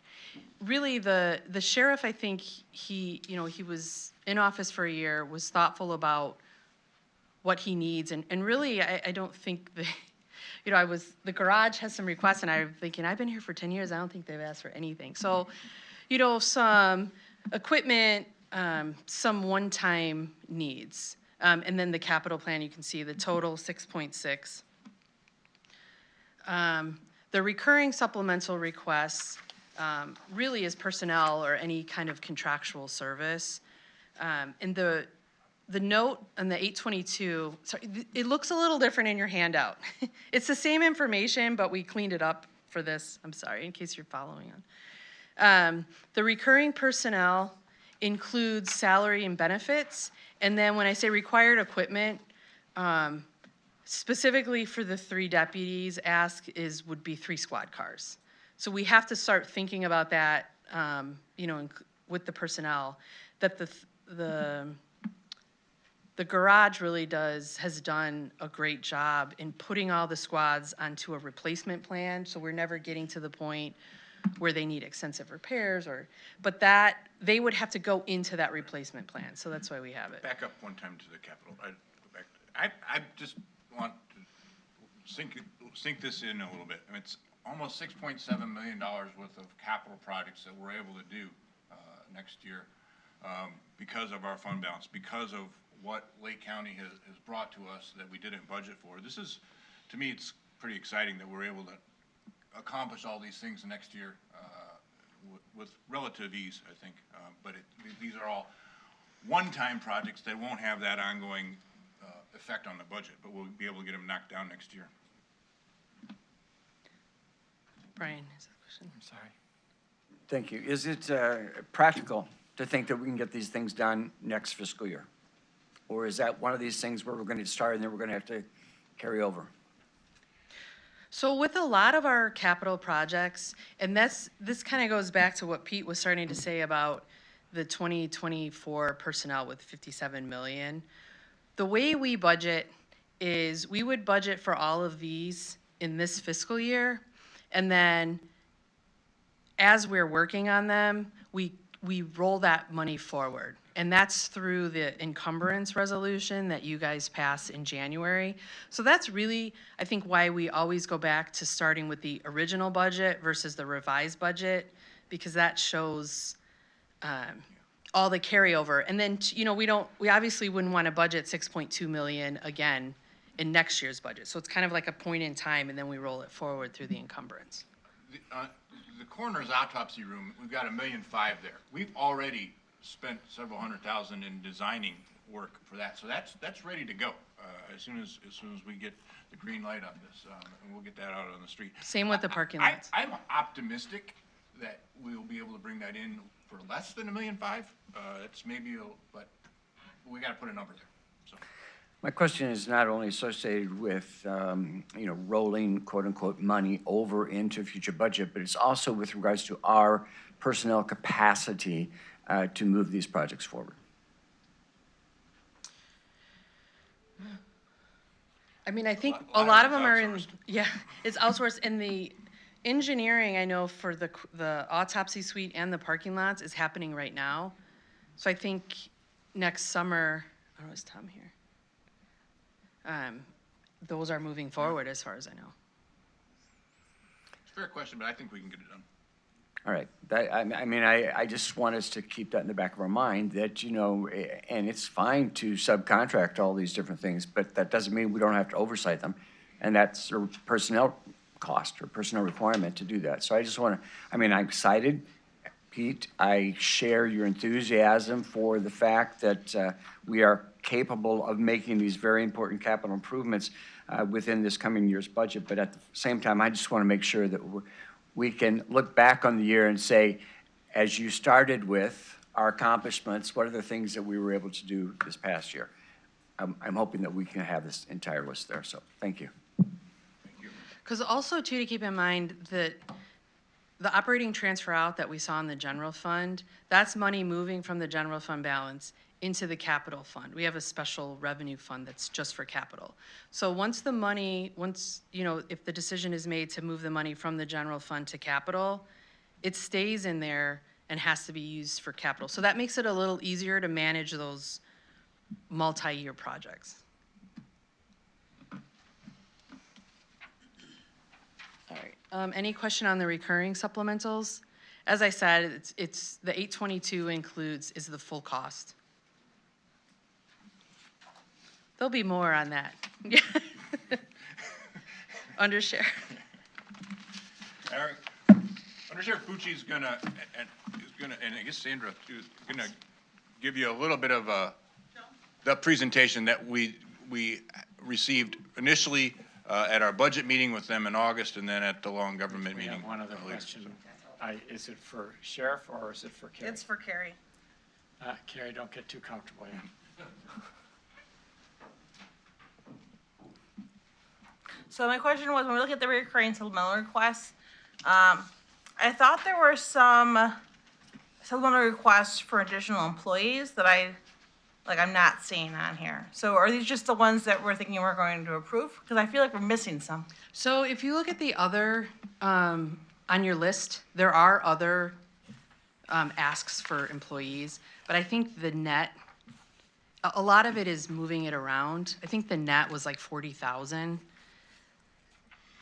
really the sheriff, I think he was in office for a year, was thoughtful about what he needs, and really I don't think the garage has some requests, and I'm thinking, I've been here for 10 years, I don't think they've asked for anything. So, some equipment, some one-time needs. And then the capital plan, you can see the total 6.6. The recurring supplemental requests really is personnel or any kind of contractual service. And the note on the 822, sorry, it looks a little different in your handout. It's the same information, but we cleaned it up for this. I'm sorry, in case you're following on. The recurring personnel includes salary and benefits. And then when I say required equipment, specifically for the 3 deputies, would be 3 squad cars. So we have to start thinking about that, with the personnel, that the garage really has done a great job in putting all the squads onto a replacement plan. So we're never getting to the point where they need extensive repairs but that they would have to go into that replacement plan. So that's why we have it. Back up one time to the capital. I just want to sink this in a little bit. I mean, it's almost $6.7 million worth of capital projects that we're able to do next year because of our fund balance, because of what Lake County has brought to us that we didn't budget for. This is, to me, it's pretty exciting that we're able to accomplish all these things next year with relative ease, I think. But these are all one-time projects that won't have that ongoing effect on the budget, but we'll be able to get them knocked down next year. Brian has a question. I'm sorry. Thank you. Is it practical to think that we can get these things done next fiscal year? Or is that one of these things where we're going to start and then we're going to have to carry over? So with a lot of our capital projects, and this kind of goes back to what Pete was starting to say about the 2024 personnel with 57 million. The way we budget is we would budget for all of these in this fiscal year, and then as we're working on them, we roll that money forward. And that's through the encumbrance resolution that you guys pass in January. So that's really, I think, why we always go back to starting with the original budget versus the revised budget, because that shows all the carryover. And then, we obviously wouldn't want to budget 6.2 million again in next year's budget. So it's kind of like a point in time, and then we roll it forward through the encumbrance. The coroner's autopsy room, we've got $1.5 million there. We've already spent several $100,000 in designing work for that, so that's ready to go as soon as we get the green light on this, and we'll get that out on the street. Same with the parking lots. I'm optimistic that we'll be able to bring that in for less than $1.5 million. It's maybe, but we got to put a number there. So My question is not only associated with, rolling quote-unquote money over into future budget, but it's also with regards to our personnel capacity to move these projects forward. I mean, I think A a lot lot of of it's them are in, outsourced. yeah, it's outsourced. In the engineering, I know for the autopsy suite and the parking lots is happening right now. So I think next summer, I don't know, is Tom here? Those are moving forward as far as I know. It's a fair question, but I think we can get it done. All right, I just want us to keep that in the back of our mind, that, and it's fine to subcontract all these different things, but that doesn't mean we don't have to oversight them. And that's a personnel cost or personnel requirement to do that. So I just want to, I'm excited, Pete. I share your enthusiasm for the fact that we are capable of making these very important capital improvements within this coming year's budget. But at the same time, I just want to make sure that we can look back on the year and say, as you started with our accomplishments, what are the things that we were able to do this past year? I'm hoping that we can have this entire list there, so thank you. Because also too, to keep in mind that the operating transfer out that we saw in the general fund, that's money moving from the general fund balance into the capital fund. We have a special revenue fund that's just for capital. So once, if the decision is made to move the money from the general fund to capital, it stays in there and has to be used for capital. So that makes it a little easier to manage those multi-year projects. All right, any question on the recurring supplementals? As I said, it's the 822 is the full cost. There'll be more on that. Undershare. Eric, Undersheriff Fucci is gonna, and I guess Sandra too, is gonna give you a little bit of the presentation that we received initially at our budget meeting with them in August, and then at the long government We meeting. have one other question. Is it for Sheriff or is it for Carrie? It's for Carrie. Carrie, don't get too comfortable here. So my question was, when we look at the recurring supplemental requests, I thought there were some supplemental requests for additional employees that I'm not seeing on here. So are these just the ones that we're thinking we're going to approve? Because I feel like we're missing some. So if you look at the other, on your list, there are other asks for employees, but I think the net, a lot of it is moving it around. I think the net was like 40,000.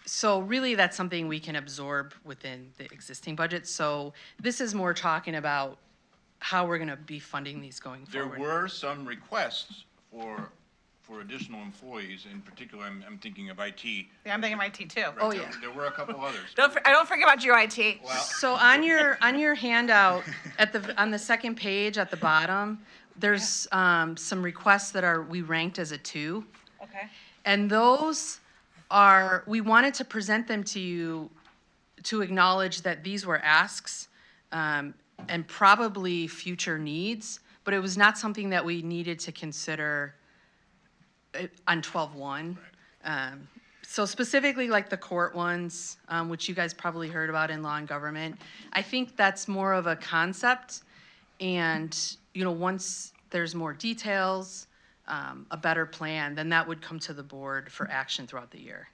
So really, that's something we can absorb within the existing budget. So this is more talking about how we're gonna be funding these going There forward. were some requests for additional employees. In particular, I'm thinking of IT. Yeah, I'm thinking of IT too. Oh, yeah. There were a couple others. I don't forget about your IT. So on your handout, on the second page at the bottom, there's some requests that we ranked as a 2. Okay. And those we wanted to present them to you to acknowledge that these were asks and probably future needs, but it was not something that we needed to consider on 12-1. So specifically like the court ones, which you guys probably heard about in law and government, I think that's more of a concept. And, once there's more details, a better plan, then that would come to the board for action throughout the year.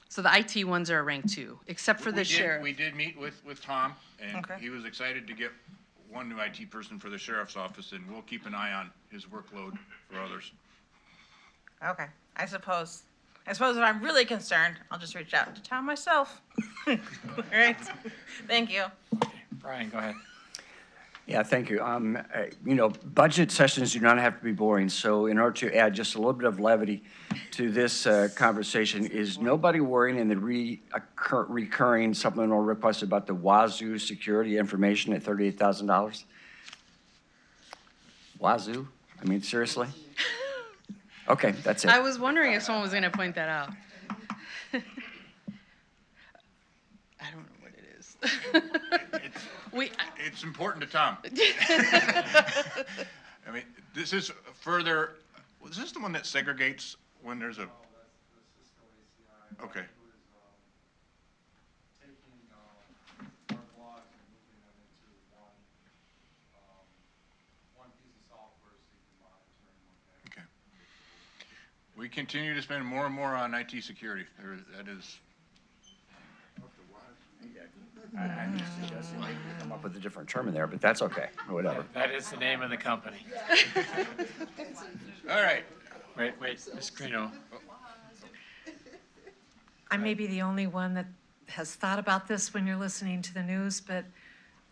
So the IT ones are ranked 2, except for the sheriff. We did meet with Tom, and Okay. he was excited to get one new IT person for the sheriff's office, and we'll keep an eye on his workload for others. Okay. I suppose if I'm really concerned, I'll just reach out to Tom myself. All right. Thank you. Brian, go ahead. Yeah, thank you. Budget sessions do not have to be boring, so in order to add just a little bit of levity to this conversation, is nobody worrying in the recurring supplemental request about the Wazoo security information at $38,000? Wazoo? Seriously? Okay, that's it. I was wondering if someone was going to point that out. I don't know what it is. It's important to Tom. This is further Was this the one that segregates when there's a? Okay. Okay. We continue to spend more and more on IT security. That is. Come up with a different term in there, but that's okay, or whatever. That is the name of the company. All right. Wait, Ms. Greeno. I may be the only one that has thought about this when you're listening to the news, but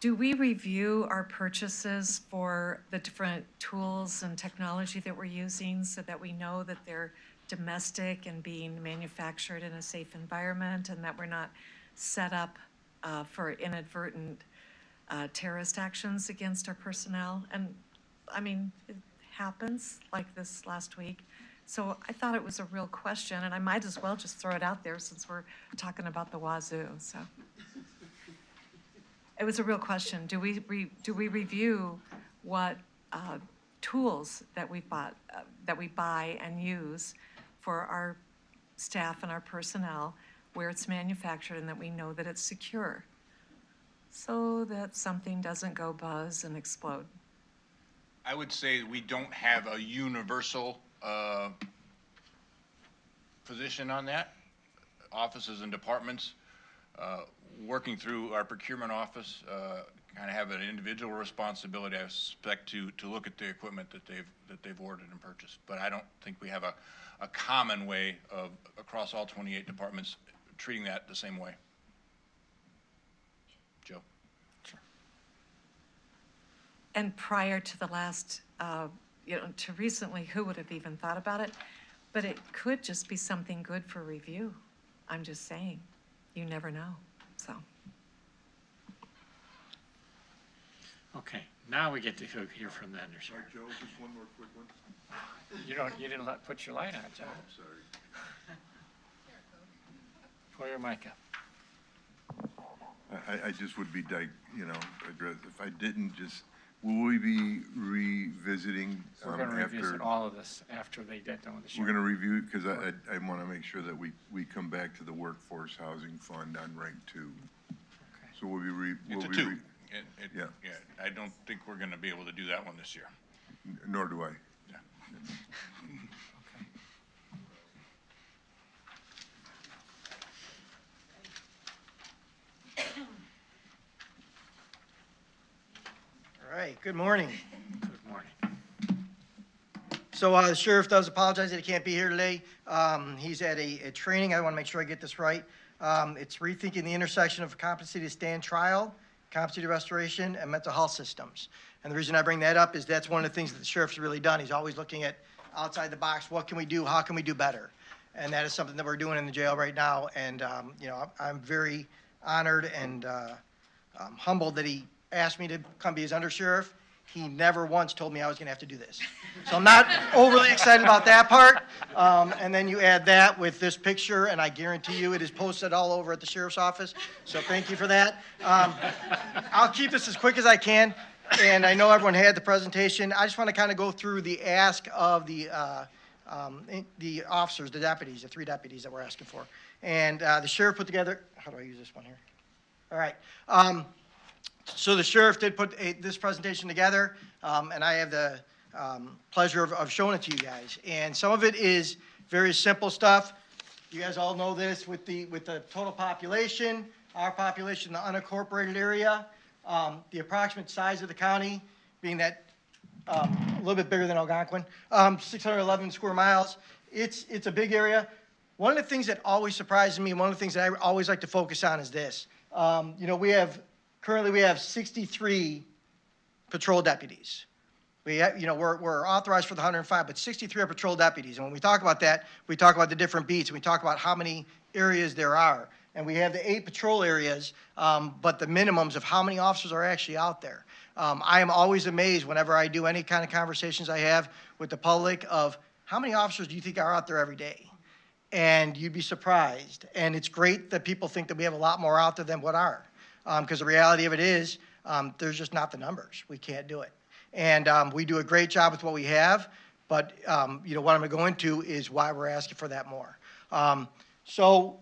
do we review our purchases for the different tools and technology that we're using so that we know that they're domestic and being manufactured in a safe environment and that we're not set up for inadvertent terrorist actions against our personnel? And I mean, it happens like this last week. So I thought it was a real question, and I might as well just throw it out there since we're talking about the wazoo, so. It was a real question. Do we review what tools that we bought, that we buy and use for our staff and our personnel, where it's manufactured and that we know that it's secure, so that something doesn't go buzz and explode? I would say we don't have a universal position on that. Offices and departments, working through our procurement office, kind of have an individual responsibility, I suspect, to look at the equipment that they've ordered and purchased. But I don't think we have a common way of, across all 28 departments, treating that the same way. Joe? Sure. And prior to the last, to recently, who would have even thought about it? But it could just be something good for review. I'm just saying, you never know, so. Okay, now we get to hear from the vendors. All right, Joe, just one more quick one. You didn't put your light on, John. I'm sorry. Pull your mic up. I just would be, address, if I didn't just, will we be revisiting? We're going to revisit all of this after they get done with the show. We're going to review, because I want to make sure that we come back to the workforce housing fund on rank 2. Okay. So we'll be. It's a we'll 2. Yeah. Yeah, I don't think we're going to be able to do that one this year. Nor do I. Yeah. All right, good morning. Good morning. So the sheriff does apologize that he can't be here today. He's at a training. I want to make sure I get this right. It's rethinking the intersection of competency to stand trial, competency to restoration, and mental health systems. And the reason I bring that up is that's one of the things that the sheriff's really done. He's always looking at outside the box, what can we do, how can we do better? And that is something that we're doing in the jail right now. And, I'm very honored and humbled that he asked me to come be his undersheriff. He never once told me I was gonna have to do this. So I'm not overly excited about that part. And then you add that with this picture, and I guarantee you it is posted all over at the sheriff's office. So thank you for that. I'll keep this as quick as I can. And I know everyone had the presentation. I just want to kind of go through the ask of the officers, the deputies, the 3 deputies that we're asking for. And the sheriff put together, how do I use this one here? All right. So the sheriff did put this presentation together, and I have the pleasure of showing it to you guys. And some of it is very simple stuff. You guys all know this with the total population, our population, the unincorporated area, the approximate size of the county being that a little bit bigger than Algonquin, 611 square miles. It's a big area. One of the things that always surprises me, and one of the things that I always like to focus on is this. Currently we have 63 patrol deputies. We're authorized for the 105, but 63 are patrol deputies. And when we talk about that, we talk about the different beats, and we talk about how many areas there are. And we have the 8 patrol areas, but the minimums of how many officers are actually out there. I am always amazed whenever I do any kind of conversations I have with the public of how many officers do you think are out there every day? And you'd be surprised. And it's great that people think that we have a lot more out there than what are. Because the reality of it is, there's just not the numbers. We can't do it. And we do a great job with what we have, But, you know, what I'm going to go into is why we're asking for that more. So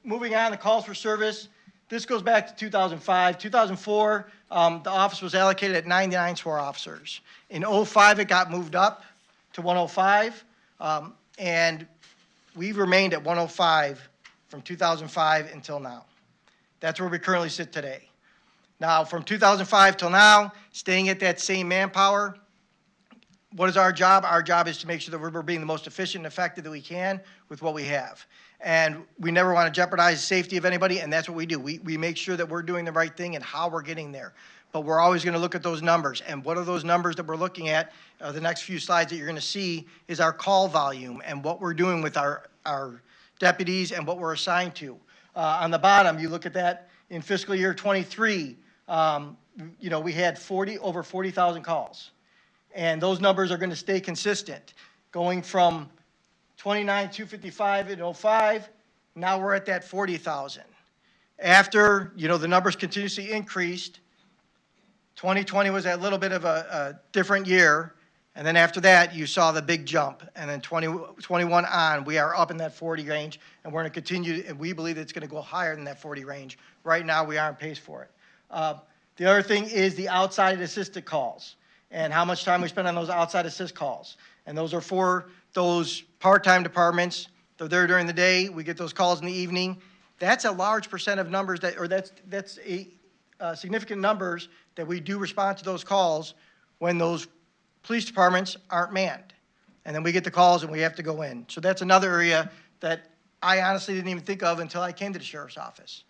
moving on, the calls for service, this goes back to 2005. 2004, the office was allocated at 99 SWAR officers. In '05, it got moved up to 105, and we've remained at 105 from 2005 until now. That's where we currently sit today. Now, from 2005 till now, staying at that same manpower, what is our job? Our job is to make sure that we're being the most efficient and effective that we can with what we have. And we never want to jeopardize the safety of anybody, and that's what we do. We make sure that we're doing the right thing and how we're getting there. But we're always going to look at those numbers. And what are those numbers that we're looking at? The next few slides that you're going to see is our call volume and what we're doing with our deputies and what we're assigned to. On the bottom, you look at that in fiscal year '23, you know, we had over 40,000 calls. And those numbers are going to stay consistent, going from 29,255 in '05, now we're at that 40,000. After, you know, the numbers continuously increased, 2020 was a little bit of a different year, and then after that, you saw the big jump, and then 2021 on, we are up in that 40 range, and we're going to continue, and we believe it's going to go higher than that 40 range. Right now, we are on pace for it. The other thing is the outside assisted calls and how much time we spend on those outside assist calls. And those are for those part-time departments. They're there during the day. We get those calls in the evening. That's a large percent of numbers that's a significant numbers that we do respond to those calls when those police departments aren't manned. And then we get the calls and we have to go in. So that's another area that I honestly didn't even think of until I came to the sheriff's office.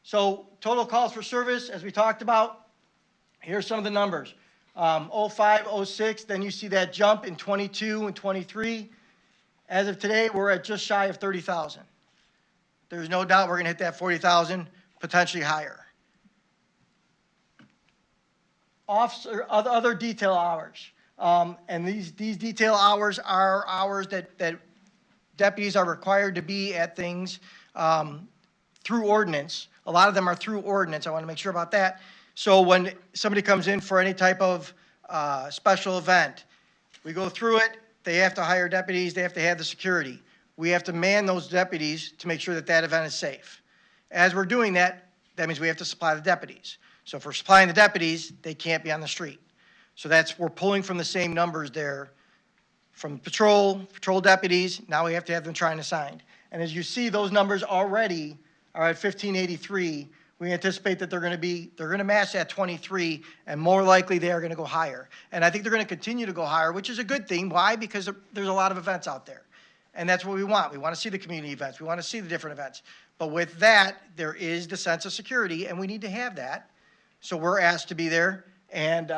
So total calls for service, as we talked about, here's some of the numbers. 05, 06, then you see that jump in 22 and 23. As of today, we're at just shy of 30,000. There's no doubt we're going to hit that 40,000, potentially higher. Other detail hours. And these detail hours are hours that deputies are required to be at things through ordinance. A lot of them are through ordinance. I want to make sure about that. So when somebody comes in for any type of special event, we go through it. They have to hire deputies. They have to have the security. We have to man those deputies to make sure that that event is safe. As we're doing that, that means we have to supply the deputies. So if we're supplying the deputies, they can't be on the street. So we're pulling from the same numbers there from patrol deputies. Now we have to have them trying assigned. And as you see, those numbers already are at 1,583. We anticipate that they're going to match that 23, and more likely they are going to go higher. And I think they're going to continue to go higher, which is a good thing. Why? Because there's a lot of events out there. And that's what we want. We want to see the community events. We want to see the different events. But with that, there is the sense of security, and we need to have that. So we're asked to be there. And,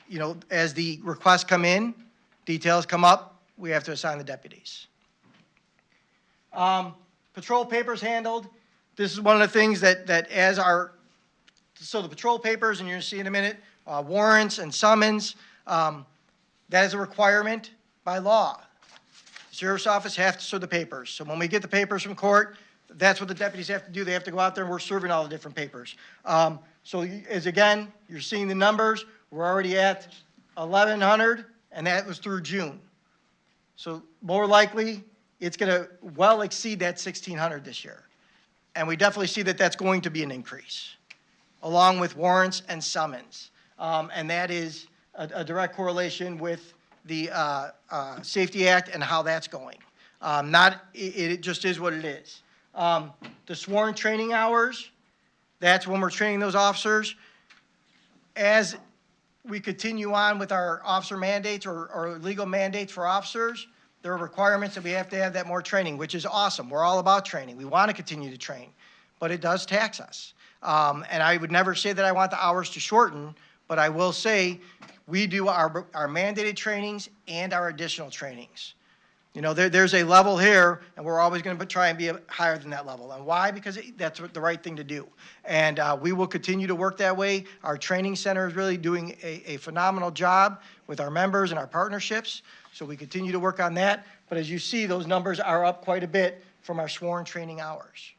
you know, as the requests come in, details come up, we have to assign the deputies. Patrol papers handled. This is one of the things that so the patrol papers, and you're going to see in a minute, warrants and summons, that is a requirement by law. The sheriff's office has to serve the papers. So when we get the papers from court, that's what the deputies have to do. They have to go out there and we're serving all the different papers. So as again, you're seeing the numbers. We're already at 1,100, and that was through June. So more likely, it's going to well exceed that 1,600 this year. And we definitely see that that's going to be an increase, along with warrants and summons. And that is a direct correlation with the Safety Act and how that's going. It just is what it is. The sworn training hours, that's when we're training those officers. As we continue on with our officer mandates or legal mandates for officers, there are requirements that we have to have that more training, which is awesome. We're all about training. We want to continue to train, but it does tax us. And I would never say that I want the hours to shorten, but I will say we do our mandated trainings and our additional trainings. You know, there's a level here, and we're always going to try and be higher than that level. And why? Because that's the right thing to do. And we will continue to work that way. Our training center is really doing a phenomenal job with our members and our partnerships. So we continue to work on that. But as you see, those numbers are up quite a bit from our sworn training hours.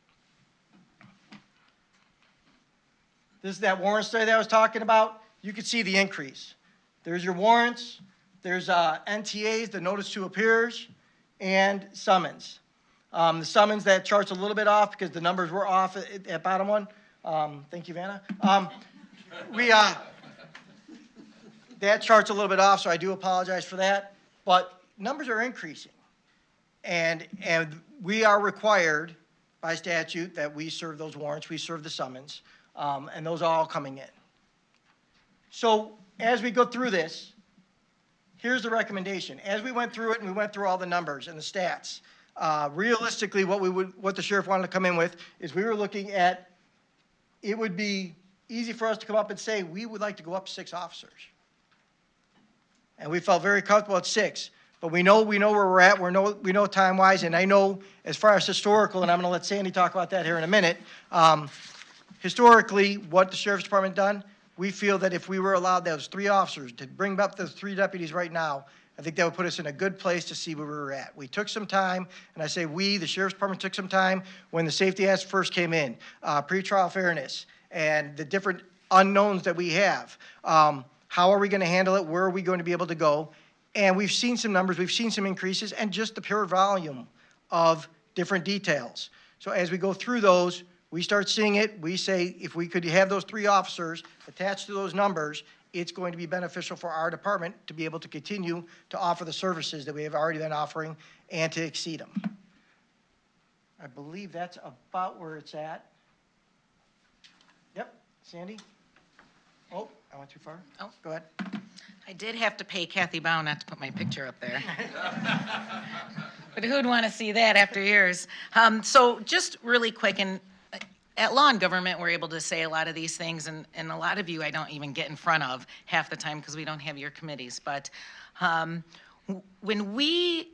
This is that warrant study that I was talking about. You can see the increase. There's your warrants. There's NTAs, the notice to appears, and summons. The summons, that chart's a little bit off because the numbers were off at bottom one. Thank you, Vanna. That chart's a little bit off, so I do apologize for that. But numbers are increasing. And we are required by statute that we serve those warrants, we serve the summons, and those are all coming in. So as we go through this, here's the recommendation. As we went through it and we went through all the numbers and the stats, realistically, what the sheriff wanted to come in with is we were looking at, it would be easy for us to come up and say, we would like to go up 6 officers. And we felt very comfortable at 6. But we know where we're at, we know time-wise, and I know as far as historical, and I'm gonna let Sandy talk about that here in a minute, historically, what the sheriff's department done, we feel that if we were allowed those 3 officers to bring up those 3 deputies right now, I think that would put us in a good place to see where we were at. We took some time, and I say we, the sheriff's department took some time when the Safety Act first came in, pretrial fairness, and the different unknowns that we have. How are we gonna handle it? Where are we going to be able to go? And we've seen some numbers, we've seen some increases, and just the pure volume of different details. So as we go through those, we start seeing it, we say if we could have those 3 officers attached to those numbers, it's going to be beneficial for our department to be able to continue to offer the services that we have already been offering and to exceed them. I believe that's about where it's at. Yep, Sandy? Oh, I went too far? Oh. Go ahead. I did have to pay Kathy Bow not to put my picture up there. But who'd want to see that after years? So just really quick, and at Law and Government, we're able to say a lot of these things, and a lot of you I don't even get in front of half the time because we don't have your committees. But when we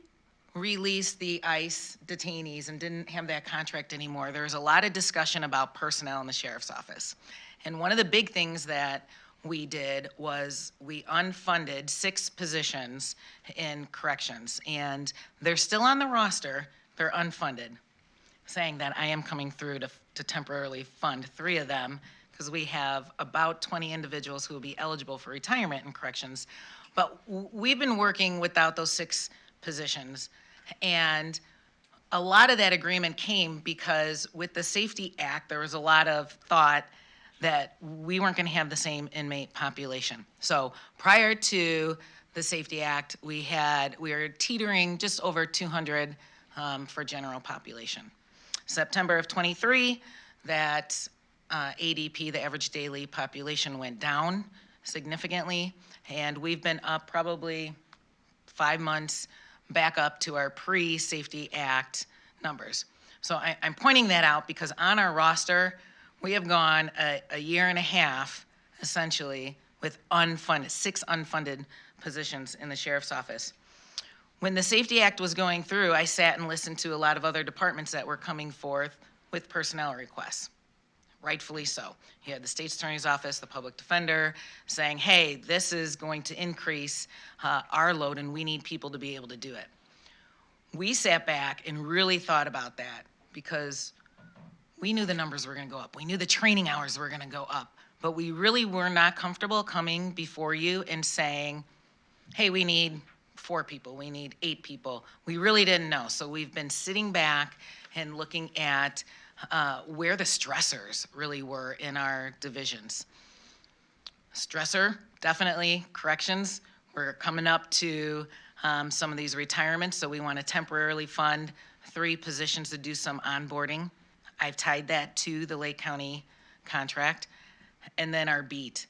released the ICE detainees and didn't have that contract anymore, there was a lot of discussion about personnel in the sheriff's office. And one of the big things that we did was we unfunded 6 positions in corrections, and they're still on the roster, they're unfunded, saying that I am coming through to temporarily fund 3 of them because we have about 20 individuals who will be eligible for retirement in corrections. But we've been working without those 6 positions, and a lot of that agreement came because with the Safety Act, there was a lot of thought that we weren't going to have the same inmate population. So prior to the Safety Act, we were teetering just over 200 for general population. September of 23, that ADP, the average daily population, went down significantly, and we've been up probably 5 months back up to our pre-Safety Act numbers. So I'm pointing that out because on our roster, we have gone a year and a half, essentially, with 6 unfunded positions in the sheriff's office. When the Safety Act was going through, I sat and listened to a lot of other departments that were coming forth with personnel requests, rightfully so. You had the state's attorney's office, the public defender, saying, hey, this is going to increase our load and we need people to be able to do it. We sat back and really thought about that because we knew the numbers were going to go up. We knew the training hours were going to go up, but we really were not comfortable coming before you and saying, hey, we need 4 people, we need 8 people. We really didn't know. So we've been sitting back and looking at where the stressors really were in our divisions. Stressor, definitely corrections. We're coming up to some of these retirements, so we want to temporarily fund 3 positions to do some onboarding. I've tied that to the Lake County contract. And then our beat.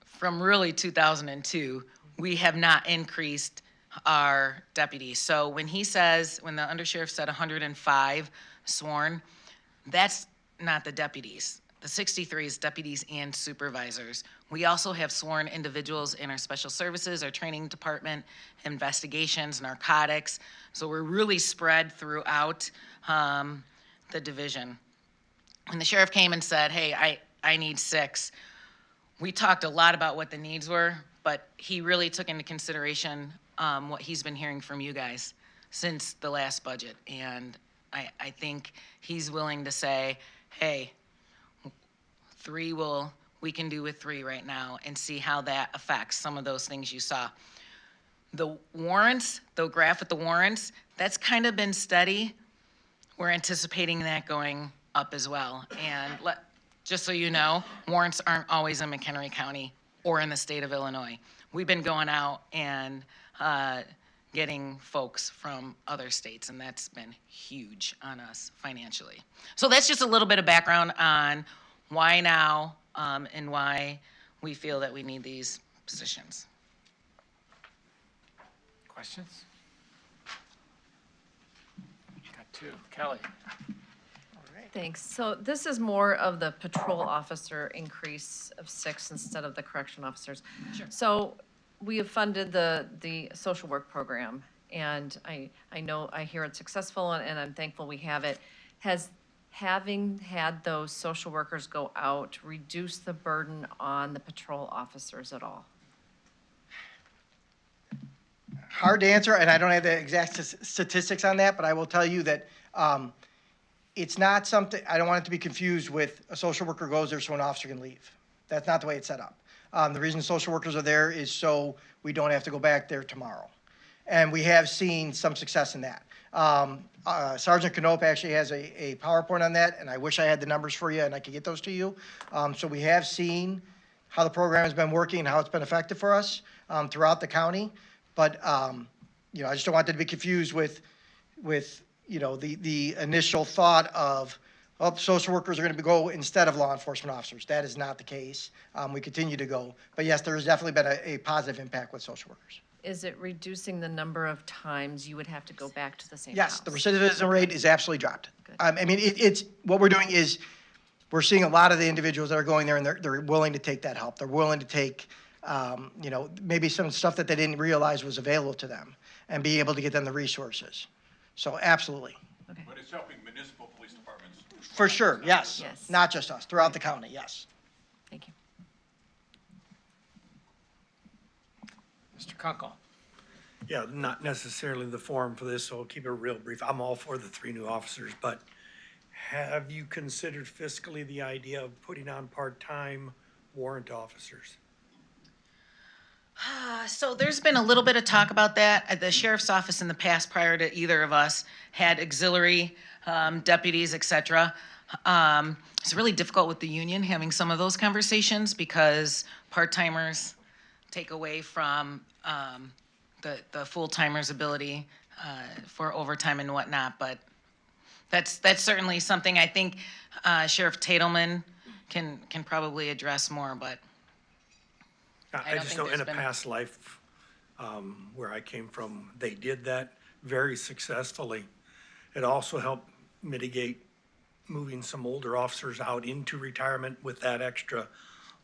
From really 2002, we have not increased our deputies. So when he says, when the undersheriff said 105 sworn, that's not the deputies. The 63 is deputies and supervisors. We also have sworn individuals in our special services, our training department, investigations, narcotics. So we're really spread throughout the division. When the sheriff came and said, hey, I need 6, we talked a lot about what the needs were, but he really took into consideration what he's been hearing from you guys since the last budget. And I think he's willing to say, hey, 3 we can do with 3 right now and see how that affects some of those things you saw. The warrants, the graph with the warrants, that's kind of been steady. We're anticipating that going up as well. And just so you know, warrants aren't always in McHenry County or in the state of Illinois. We've been going out and getting folks from other states, and that's been huge on us financially. So that's just a little bit of background on why now and why we feel that we need these positions. Questions? Got two. Kelly? Thanks. So this is more of the patrol officer increase of 6 instead of the correction officers. Sure. So we have funded the social work program, and I know, I hear it's successful, and I'm thankful we have it. Has having had those social workers go out reduced the burden on the patrol officers at all? Hard to answer, and I don't have the exact statistics on that, but I will tell you that it's not something, I don't want it to be confused with a social worker goes there so an officer can leave. That's not the way it's set up. The reason social workers are there is so we don't have to go back there tomorrow. And we have seen some success in that. Sergeant Knope actually has a PowerPoint on that, and I wish I had the numbers for you and I could get those to you. So we have seen how the program has been working and how it's been effective for us throughout the county. But, you know, I just don't want that to be confused with you know, the initial thought of, oh, social workers are going to go instead of law enforcement officers. That is not the case. We continue to go. But yes, there has definitely been a positive impact with social workers. Is it reducing the number of times you would have to go back to the same Yes, house? the recidivism rate is absolutely dropped. Good. I mean, it's, what we're doing is, we're seeing a lot of the individuals that are going there and they're willing to take that help. They're willing to take, you know, maybe some stuff that they didn't realize was available to them and be able to get them the resources. So absolutely. Okay. But it's helping municipal police departments. For sure, yes. Yes. Not just us, throughout the county, yes. Thank you. Mr. Kunkel? Yeah, not necessarily the forum for this, so I'll keep it real brief. I'm all for the 3 new officers, but have you considered fiscally the idea of putting on part-time warrant officers? So there's been a little bit of talk about that. At the sheriff's office in the past, prior to either of us, had auxiliary deputies, et cetera. It's really difficult with the union having some of those conversations because part-timers take away from the full-timers' ability for overtime and whatnot. But that's certainly something I think Sheriff Tatelman can probably address more, but I just know in a past life, where I came from, they did that very successfully. It also helped mitigate moving some older officers out into retirement with that extra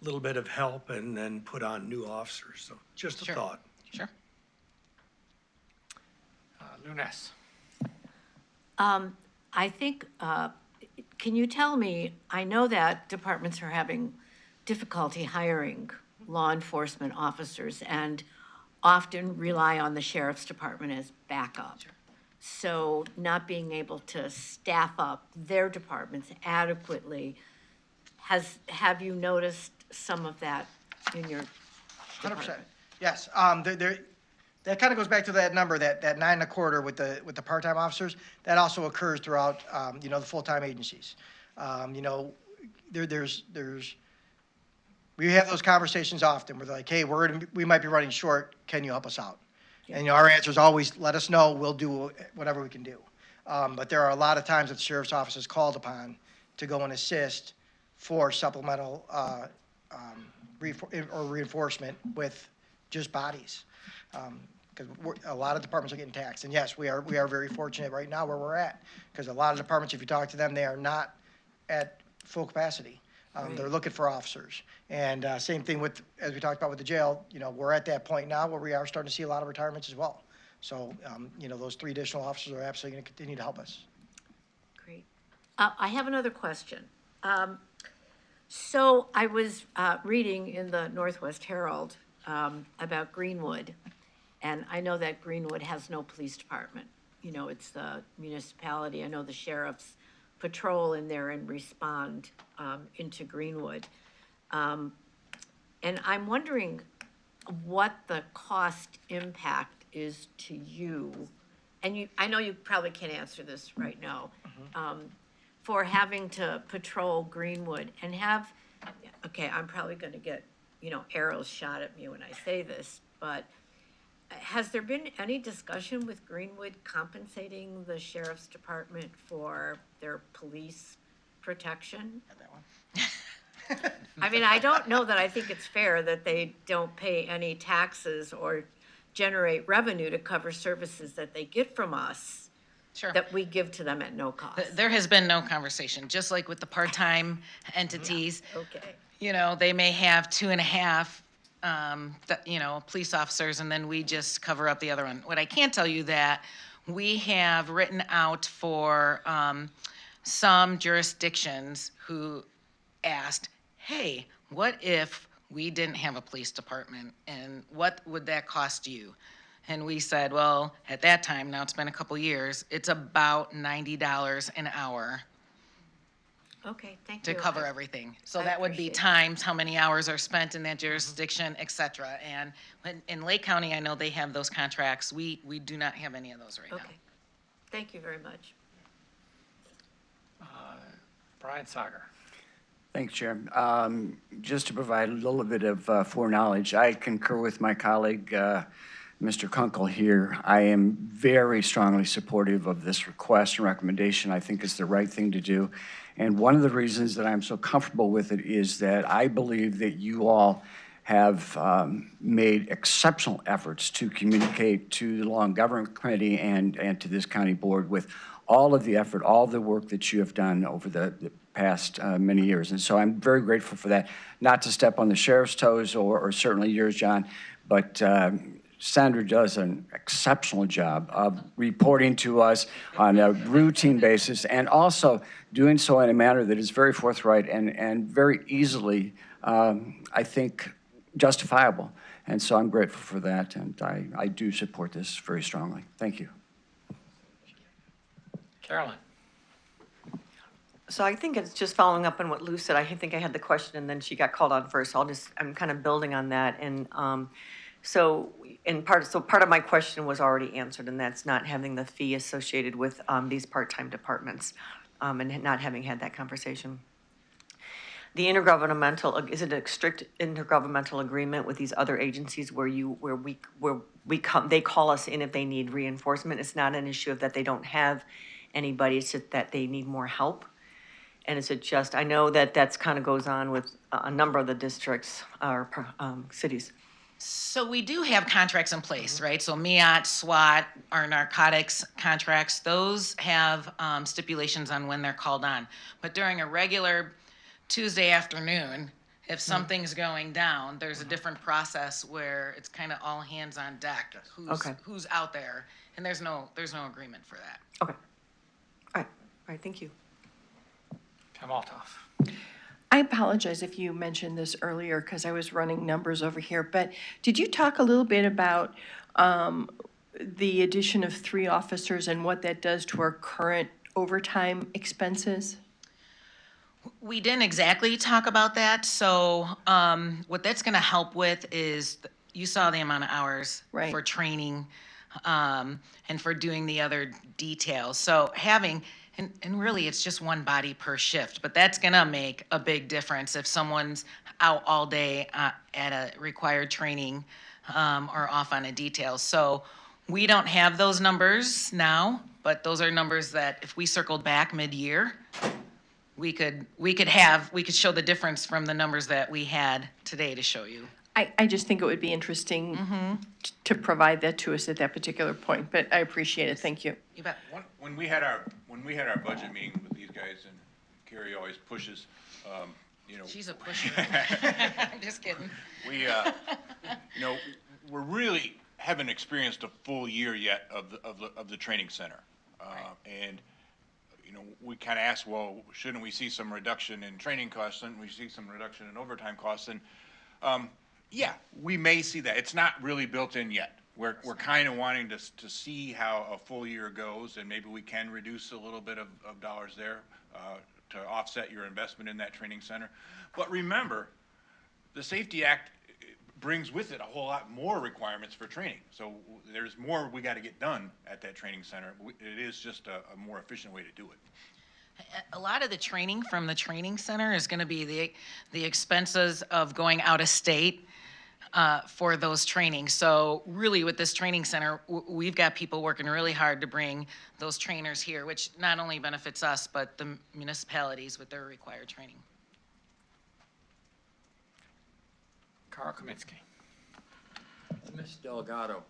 little bit of help and then put on new officers. So just a Sure. thought. Sure. Lunes? I think, can you tell me, I know that departments are having difficulty hiring law enforcement officers and often rely on the sheriff's department as backup. So not being able to staff up their departments adequately, have you noticed some of that in your 100%. department? Yes, that kind of goes back to that number, that 9.25 with the part-time officers. That also occurs throughout, you know, the full-time agencies. You know, we have those conversations often. We're like, hey, we might be running short. Can you help us out? And, you know, our answer is always, let us know. We'll do whatever we can do. But there are a lot of times that the sheriff's office is called upon to go and assist for supplemental or reinforcement with just bodies. Because a lot of departments are getting taxed. And yes, we are very fortunate right now where we're at. Because a lot of departments, if you talk to them, they are not at full capacity. They're looking for officers. And same thing with, as we talked about with the jail, you know, we're at that point now where we are starting to see a lot of retirements as well. So, you know, those 3 additional officers are absolutely going to continue to help us. Great. I have another question. So I was reading in the Northwest Herald about Greenwood, and I know that Greenwood has no police department. You know, it's the municipality. I know the sheriffs patrol in there and respond into Greenwood. And I'm wondering, what the cost impact is to you, and I know you probably can't answer this right now, for having to patrol Greenwood and have, okay, I'm probably gonna get, arrows shot at me when I say this, but has there been any discussion with Greenwood compensating the sheriff's department for their police protection? I mean, I don't know that I think it's fair that they don't pay any taxes or generate revenue to cover services that they get from us. Sure. That we give to them at no cost. There has been no conversation, just like with the part-time entities. Okay. They may have 2.5, police officers, and then we just cover up the other one. What I can tell you that we have written out for some jurisdictions who asked, hey, what if we didn't have a police department, and what would that cost you? And we said, well, at that time, now it's been a couple years, it's about $90 an hour Okay, thank you. to cover everything. So I that would be appreciate times how many hours are spent in that jurisdiction, et cetera. And in Lake County, I know they have those contracts. We do not have any of those right now. Okay, thank you very much. Brian Sager. Thanks, Chair. Just to provide a little bit of foreknowledge, I concur with my colleague, Mr. Kunkel here. I am very strongly supportive of this request and recommendation. I think it's the right thing to do. And one of the reasons that I'm so comfortable with it is that I believe that you all have made exceptional efforts to communicate to the Law and Government Committee and to this county board with all of the effort, all the work that you have done over the past many years. And so I'm very grateful for that. Not to step on the sheriff's toes or certainly yours, John, but Sandra does an exceptional job of reporting to us on a routine basis and also doing so in a manner that is very forthright and very easily, I think, justifiable. And so I'm grateful for that, and I do support this very strongly. Thank you. Carolyn. So I think it's just following up on what Lou said. I think I had the question and then she got called on first. So I'm kind of building on that. And so part of my question was already answered, and that's not having the fee associated with these part-time departments and not having had that conversation. The intergovernmental, is it a strict intergovernmental agreement with these other agencies where they call us in if they need reinforcement? It's not an issue of that they don't have anybody, it's just that they need more help. And is it just, I know that that's kind of goes on with a number of the districts or cities. So we do have contracts in place, right? So MEOT, SWAT, our narcotics contracts, those have stipulations on when they're called on. But during a regular Tuesday afternoon, if something's going down, there's a different process where it's kind of all hands on deck. Who's out there, and there's no agreement for that. Okay. All right, thank you. Tim Altoff. I apologize if you mentioned this earlier because I was running numbers over here, but did you talk a little bit about the addition of 3 officers and what that does to our current overtime expenses? We didn't exactly talk about that. So what that's going to help with is, you saw the amount of hours for training and for doing the other details. So having, and really it's just one body per shift, but that's going to make a big difference if someone's out all day at a required training or off on a detail. So we don't have those numbers now, but those are numbers that if we circled back mid-year, we could show the difference from the numbers that we had today to show you. I just think it would be interesting to provide that to us at that particular point, but I appreciate it. Thank you. You bet. When we had our budget meeting with these guys, and Carrie always pushes, She's a pusher. I'm just kidding. We, we're really haven't experienced a full year yet of the training center, and we kind of asked, well, shouldn't we see some reduction in training costs? Shouldn't we see some reduction in overtime costs? And yeah, we may see that. It's not really built in yet. We're kind of wanting to see how a full year goes, and maybe we can reduce a little bit of dollars there to offset your investment in that training center. But remember, the Safety Act brings with it a whole lot more requirements for training. So there's more we got to get done at that training center. It is just a more efficient way to do it. A lot of the training from the training center is going to be the expenses of going out of state for those trainings. So really with this training center, we've got people working really hard to bring those trainers here, which not only benefits us, but the municipalities with their required training. Carl Kaminsky. Ms. Delgado,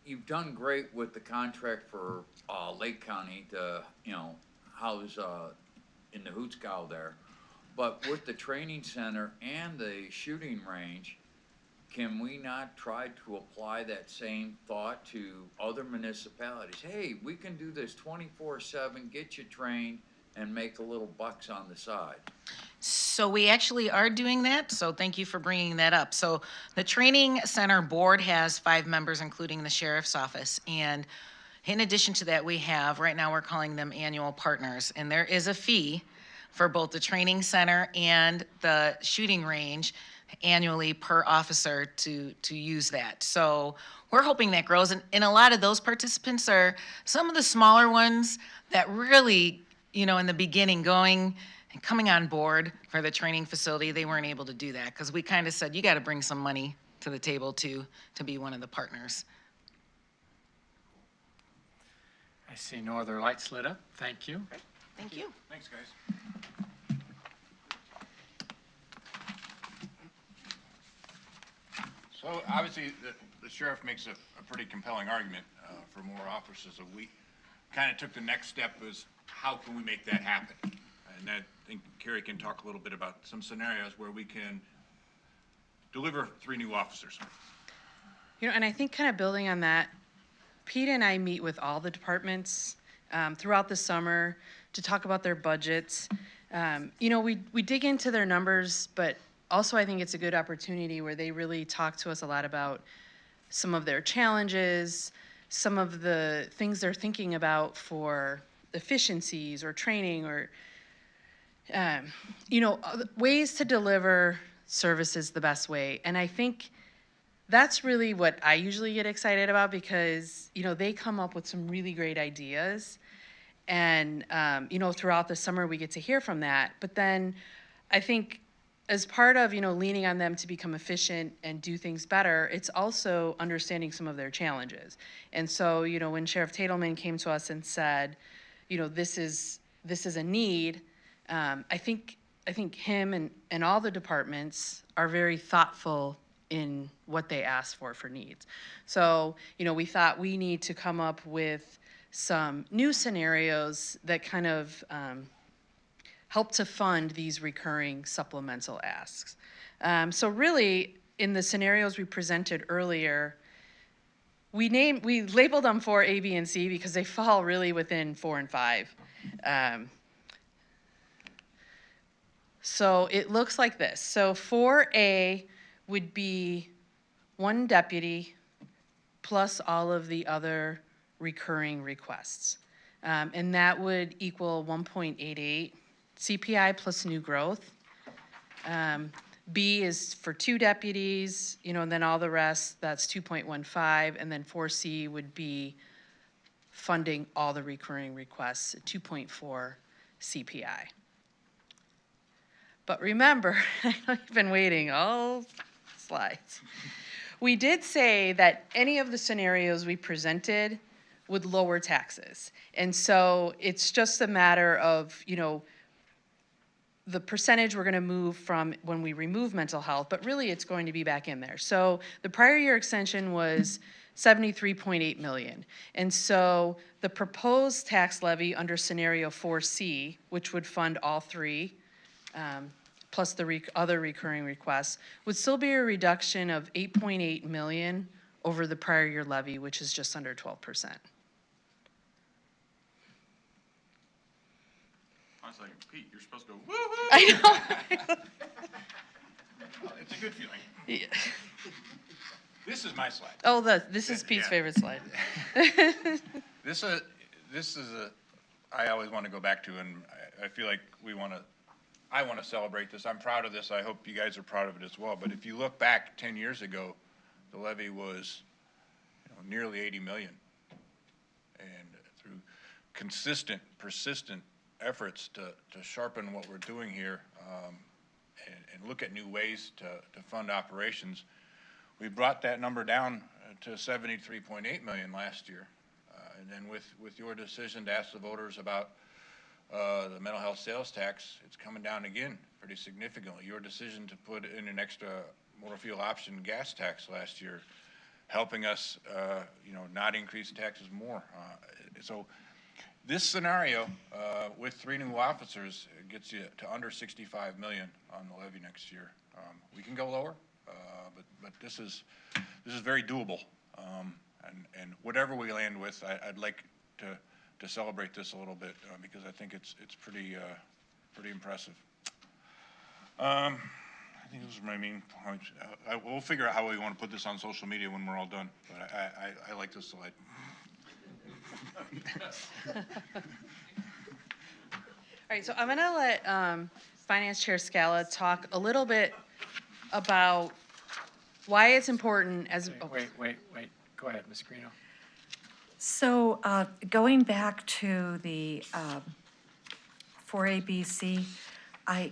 you've done great with the contract for Lake County to, house in the Hootscow there. But with the training center and the shooting range, can we not try to apply that same thought to other municipalities? Hey, we can do this 24/7, get you trained, and make a little bucks on the side. So we actually are doing that, so thank you for bringing that up. So the training center board has 5 members, including the sheriff's office. And in addition to that, we have, right now we're calling them annual partners. And there is a fee for both the training center and the shooting range annually per officer to use that. So we're hoping that grows. And a lot of those participants are some of the smaller ones that really, in the beginning coming on board for the training facility, they weren't able to do that because we kind of said, you got to bring some money to the table to be one of the partners. I see no other lights lit up. Thank you. Thank you. Thanks, guys. So obviously, the sheriff makes a pretty compelling argument for more officers. So we kind of took the next step is how can we make that happen? And I think Carrie can talk a little bit about some scenarios where we can deliver 3 new officers. And I think kind of building on that, Pete and I meet with all the departments throughout the summer to talk about their budgets. We dig into their numbers, but also I think it's a good opportunity where they really talk to us a lot about some of their challenges, some of the things they're thinking about for efficiencies or training or ways to deliver services the best way. And I think that's really what I usually get excited about because, they come up with some really great ideas. And, throughout the summer we get to hear from that. But then I think as part of, leaning on them to become efficient and do things better, it's also understanding some of their challenges. And so, when Sheriff Tatelman came to us and said, this is a need, I think him and all the departments are very thoughtful in what they ask for needs. So, we thought we need to come up with some new scenarios that kind of help to fund these recurring supplemental asks. So really, in the scenarios we presented earlier, we labeled them 4, A, B, and C because they fall really within 4 and 5. So it looks like this. So 4A would be 1 deputy plus all of the other recurring requests. And that would equal 1.88 CPI plus new growth. B is for 2 deputies, and then all the rest, that's 2.15. And then 4C would be funding all the recurring requests at 2.4 CPI. But remember, I know you've been waiting, all slides. We did say that any of the scenarios we presented would lower taxes. And so it's just a matter of, the percentage we're going to move from when we remove mental health, but really it's going to be back in there. So the prior year extension was 73.8 million. And so the proposed tax levy under scenario 4C, which would fund all 3, plus the other recurring requests, would still be a reduction of 8.8 million over the prior year levy, which is just under 12%. I was like, Pete, you're supposed to go, woo-hoo! I know. It's a good feeling. Yeah. This is my slide. Oh, this is Pete's favorite slide. This is I always want to go back to, and I feel like we want to I want to celebrate this. I'm proud of this. I hope you guys are proud of it as well. But if you look back 10 years ago, the levy was nearly 80 million. And through consistent, persistent efforts to sharpen what we're doing here and look at new ways to fund operations, we brought that number down to 73.8 million last year. And then with your decision to ask the voters about the mental health sales tax, it's coming down again pretty significantly. Your decision to put in an extra motor fuel option gas tax last year, helping us, not increase taxes more. So this scenario with 3 new officers gets you to under 65 million on the levy next year. We can go lower, but this is very doable. And whatever we land with, I'd like to celebrate this a little bit because I think it's pretty impressive. I think those are my main points. We'll figure out how we want to put this on social media when we're all done. But I like this slide. All right, so I'm going to let Finance Chair Scala talk a little bit about why it's important as... Wait. Go ahead, Ms. Greeno. So going back to the 4ABC, I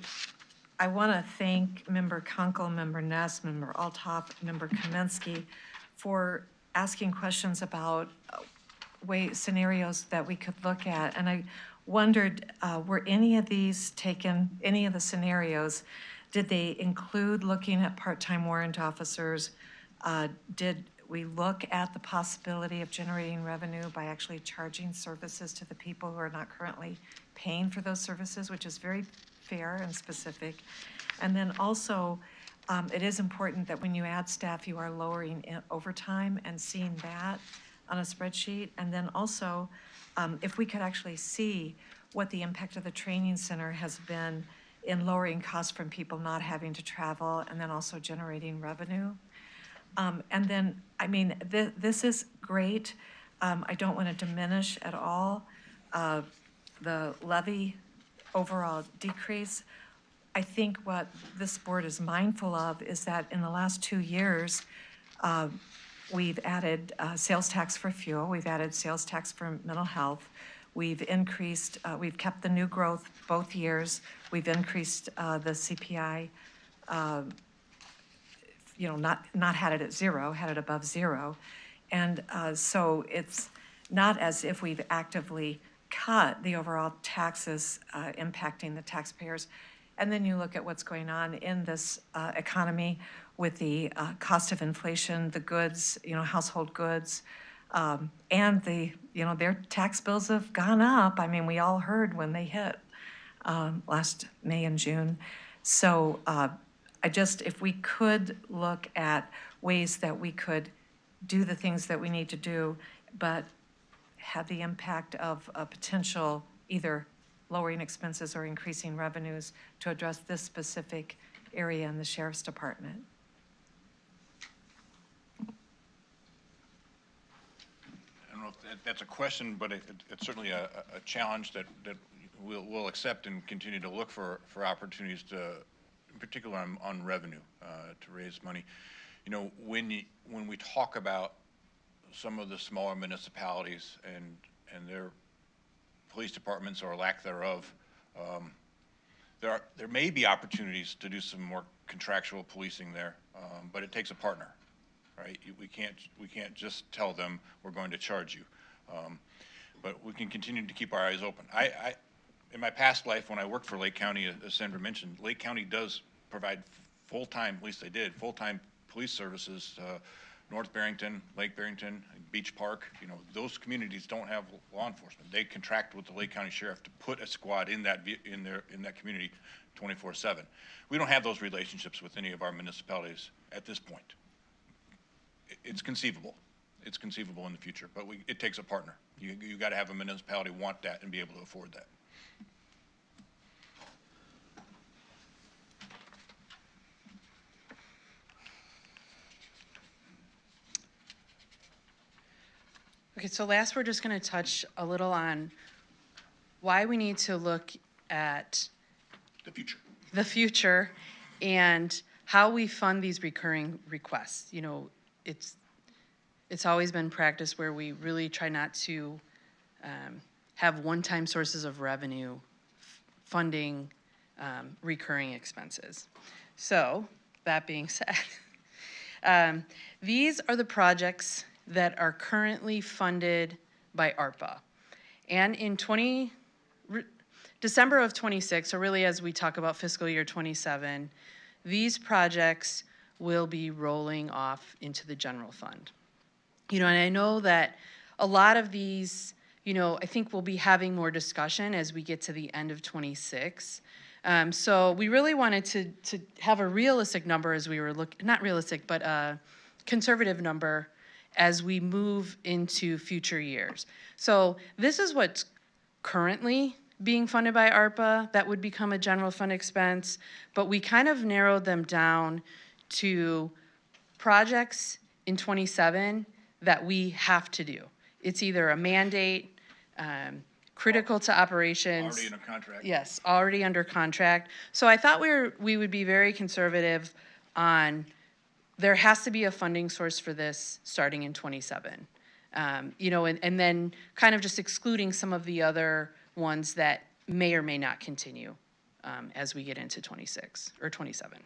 want to thank Member Kunkel, Member Ness, Member Althoff, Member Kaminsky for asking questions about scenarios that we could look at. And I wondered, were any of these taken, any of the scenarios, did they include looking at part-time warrant officers? Did we look at the possibility of generating revenue by actually charging services to the people who are not currently paying for those services, which is very fair and specific? And then also, it is important that when you add staff, you are lowering overtime and seeing that on a spreadsheet. And then also, if we could actually see what the impact of the training center has been in lowering costs from people not having to travel and then also generating revenue. And then, I mean, this is great. I don't want to diminish at all the levy overall decrease. I think what this board is mindful of is that in the last 2 years, we've added sales tax for fuel, we've added sales tax for mental health, we've increased, we've kept the new growth both years, we've increased the CPI, not had it at zero, had it above zero. And so it's not as if we've actively cut the overall taxes impacting the taxpayers. And then you look at what's going on in this economy with the cost of inflation, the goods, household goods, and their tax bills have gone up. I mean, we all heard when they hit last May and June. So if we could look at ways that we could do the things that we need to do, but have the impact of a potential either lowering expenses or increasing revenues to address this specific area in the Sheriff's Department. I don't know if that's a question, but it's certainly a challenge that we'll accept and continue to look for opportunities to, in particular on revenue, to raise money. When we talk about some of the smaller municipalities and their police departments or lack thereof, there may be opportunities to do some more contractual policing there, but it takes a partner, right? We can't just tell them we're going to charge you, but we can continue to keep our eyes open. In my past life, when I worked for Lake County, as Sandra mentioned, Lake County does provide full-time, at least they did, full-time police services. North Barrington, Lake Barrington, Beach Park, those communities don't have law enforcement. They contract with the Lake County Sheriff to put a squad in that community 24/7. We don't have those relationships with any of our municipalities at this point. It's conceivable. It's conceivable in the future, but it takes a partner. You got to have a municipality want that and be able to afford that. Okay, so last, we're just going to touch a little on why we need to look at the future. the future and how we fund these recurring requests. You know, it's always been practice where we really try not to have one-time sources of revenue funding recurring expenses. So, that being said, these are the projects that are currently funded by ARPA. And in December of 26, so really as we talk about fiscal year 27, these projects will be rolling off into the general fund. You know, and I know that a lot of these, you know, I think we'll be having more discussion as we get to the end of 26. So we really wanted to have a realistic number as we were not realistic, but a conservative number as we move into future years. So this is what's currently being funded by ARPA that would become a general fund expense, but we kind of narrowed them down to projects in 27 that we have to do. It's either a mandate, critical to operations. Already in a contract. Yes, already under contract. So I thought we would be very conservative on, there has to be a funding source for this starting in 27. You know, and then kind of just excluding some of the other ones that may or may not continue as we get into 26 or 27.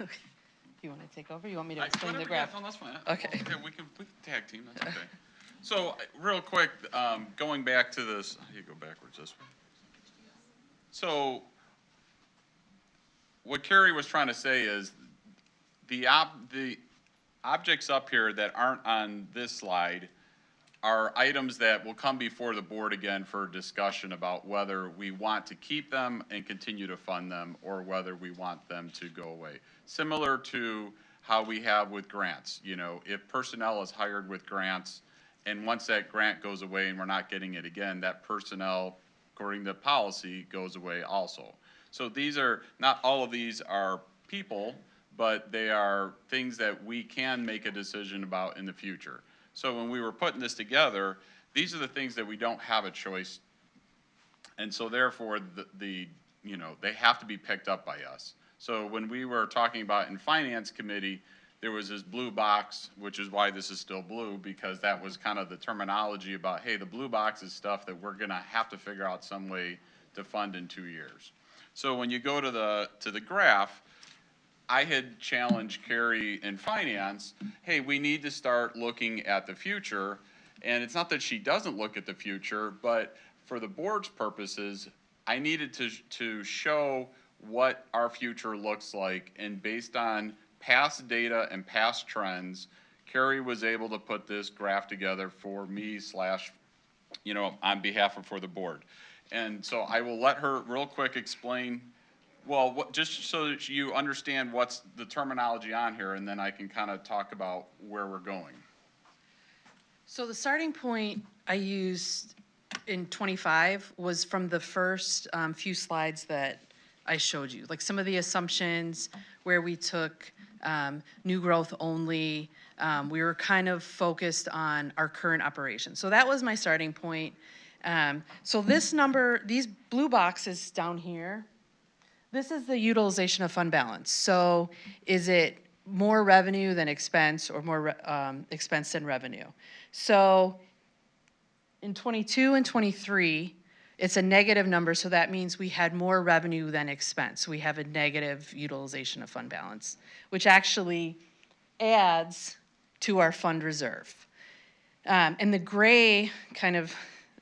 Okay. You want to take over? You want me to explain the graph? No, that's fine. Okay. Okay, we can tag team, that's okay. So, real quick, going back to this, you go backwards this way. So, what Carrie was trying to say is the objects up here that aren't on this slide are items that will come before the board again for discussion about whether we want to keep them and continue to fund them or whether we want them to go away. Similar to how we have with grants. You know, if personnel is hired with grants and once that grant goes away and we're not getting it again, that personnel, according to policy, goes away also. So these are, not all of these are people, but they are things that we can make a decision about in the future. So when we were putting this together, these are the things that we don't have a choice. And so therefore, you know, they have to be picked up by us. So when we were talking about in Finance Committee, there was this blue box, which is why this is still blue, because that was kind of the terminology about, hey, the blue box is stuff that we're gonna have to figure out some way to fund in 2 years. So when you go to the graph, I had challenged Carrie in finance, hey, we need to start looking at the future. And it's not that she doesn't look at the future, but for the board's purposes, I needed to show what our future looks like. And based on past data and past trends, Carrie was able to put this graph together for me / you know, on behalf of for the board. And so I will let her real quick explain. Well, just so that you understand what's the terminology on here, and then I can kind of talk about where we're going. So the starting point I used in 25 was from the first few slides that I showed you, like some of the assumptions where we took new growth only. We were kind of focused on our current operation. So that was my starting point. So this number, these blue boxes down here, this is the utilization of fund balance. So is it more revenue than expense or more expense than revenue? So in 22 and 23, it's a negative number, so that means we had more revenue than expense. We have a negative utilization of fund balance, which actually adds to our fund reserve. And the gray kind of,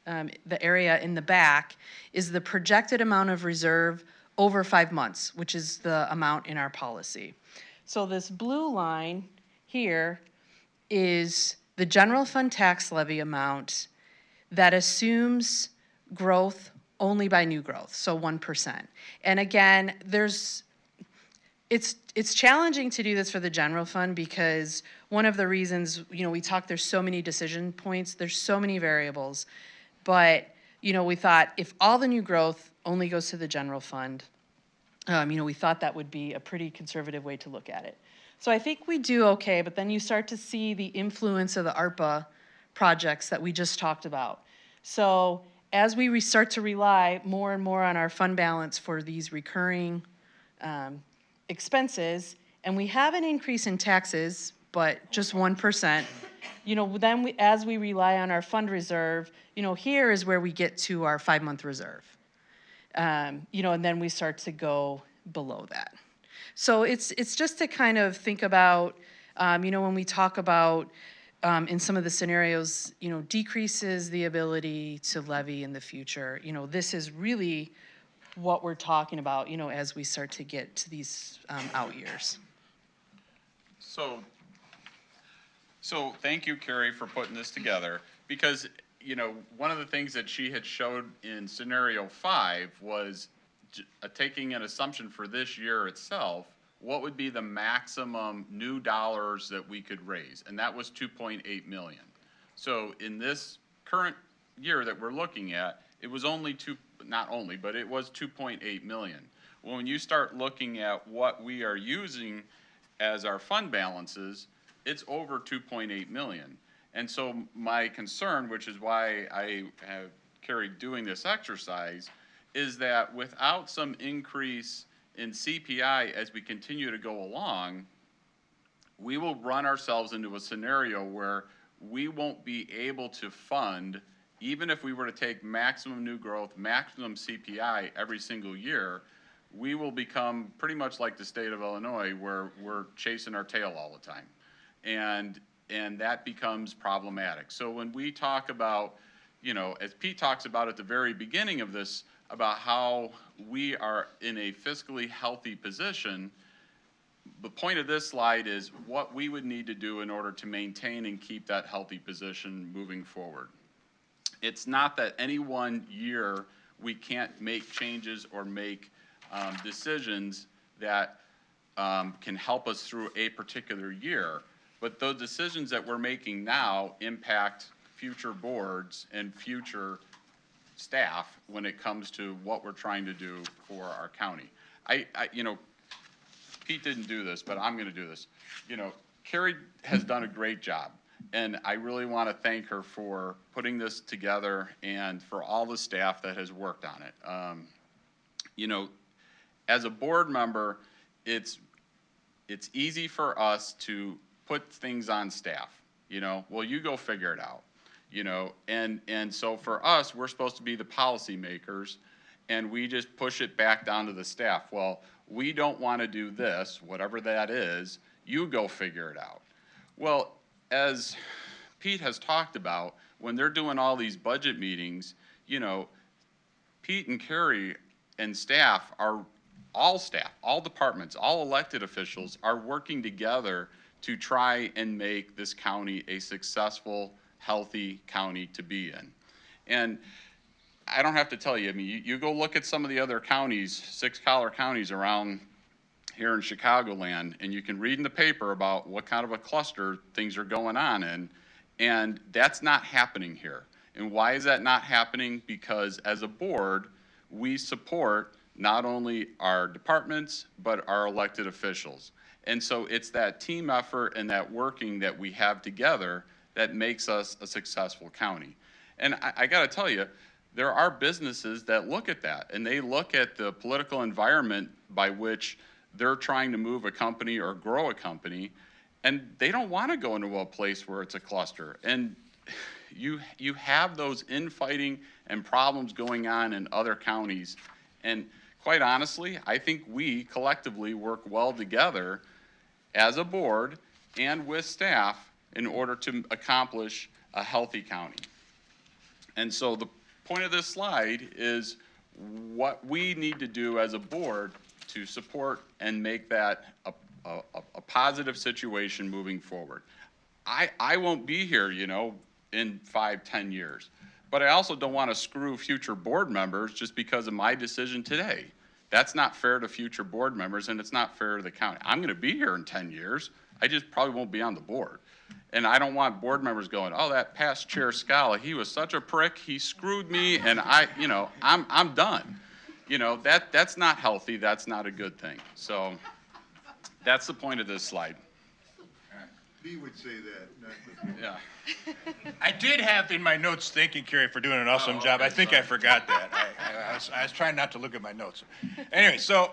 the area in the back is the projected amount of reserve over 5 months, which is the amount in our policy. So this blue line here is the general fund tax levy amount that assumes growth only by new growth, so 1%. And again, it's challenging to do this for the general fund because one of the reasons, you know, we talked, there's so many decision points, there's so many variables, but, you know, we thought if all the new growth only goes to the general fund, you know, we thought that would be a pretty conservative way to look at it. So I think we do okay, but then you start to see the influence of the ARPA projects that we just talked about. So as we start to rely more and more on our fund balance for these recurring expenses, and we have an increase in taxes, but just 1%, then as we rely on our fund reserve, here is where we get to our 5-month reserve. And then we start to go below that. So it's just to kind of think about, when we talk about in some of the scenarios, decreases the ability to levy in the future. This is really what we're talking about, as we start to get to these out years. So thank you, Carrie, for putting this together, because, one of the things that she had showed in scenario 5 was taking an assumption for this year itself, what would be the maximum new dollars that we could raise? And that was 2.8 million. So in this current year that we're looking at, it was only but it was 2.8 million. Well, when you start looking at what we are using as our fund balances, it's over 2.8 million. And so my concern, which is why I have carried doing this exercise, is that without some increase in CPI as we continue to go along, we will run ourselves into a scenario where we won't be able to fund, even if we were to take maximum new growth, maximum CPI every single year, we will become pretty much like the state of Illinois, where we're chasing our tail all the time. And that becomes problematic. So when we talk about, as Pete talks about at the very beginning of this, about how we are in a fiscally healthy position, the point of this slide is what we would need to do in order to maintain and keep that healthy position moving forward. It's not that any one year we can't make changes or make decisions that can help us through a particular year, but those decisions that we're making now impact future boards and future staff when it comes to what we're trying to do for our county. Pete didn't do this, but I'm going to do this. Carrie has done a great job, and I really want to thank her for putting this together and for all the staff that has worked on it. As a board member, it's easy for us to put things on staff. Well, you go figure it out. And so for us, we're supposed to be the policymakers, and we just push it back down to the staff. Well, we don't want to do this, whatever that is, you go figure it out. Well, as Pete has talked about, when they're doing all these budget meetings, Pete and Carrie and staff, all departments, all elected officials are working together to try and make this county a successful, healthy county to be in. And I don't have to tell you, you go look at some of the other counties, 6-collar counties around here in Chicagoland, and you can read in the paper about what kind of a cluster things are going on in, and that's not happening here. And why is that not happening? Because as a board, we support not only our departments, but our elected officials. And so it's that team effort and that working that we have together that makes us a successful county. And I got to tell you, there are businesses that look at that, and they look at the political environment by which they're trying to move a company or grow a company, and they don't want to go into a place where it's a cluster. And you have those infighting and problems going on in other counties. And quite honestly, I think we collectively work well together as a board and with staff in order to accomplish a healthy county. And so the point of this slide is what we need to do as a board to support and make that a positive situation moving forward. I won't be here, in 5-10 years, but I also don't want to screw future board members just because of my decision today. That's not fair to future board members, and it's not fair to the county. I'm going to be here in 10 years. I just probably won't be on the board. And I don't want board members going, oh, that past chair Scala, he was such a prick, he screwed me, and I'm done. That's not healthy, that's not a good thing. So that's the point of this slide. B would say that, not the. Yeah. I did have in my notes, thanking Carrie for doing an awesome job. I think I forgot that. I was trying not to look at my notes. Anyway, so,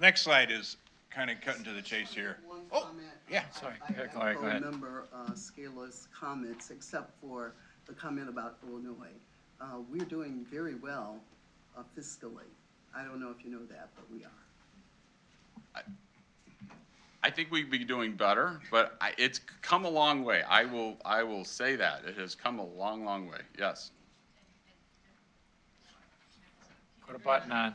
next slide is kind of cutting to the chase here. One Oh, comment. Yeah, sorry. Go ahead, go ahead. Remember Scala's comments, except for the comment about Illinois. We're doing very well fiscally. I don't know if you know that, but we are. I think we'd be doing better, but it's come a long way. I will say that. It has come a long, long way, yes. Put a button on.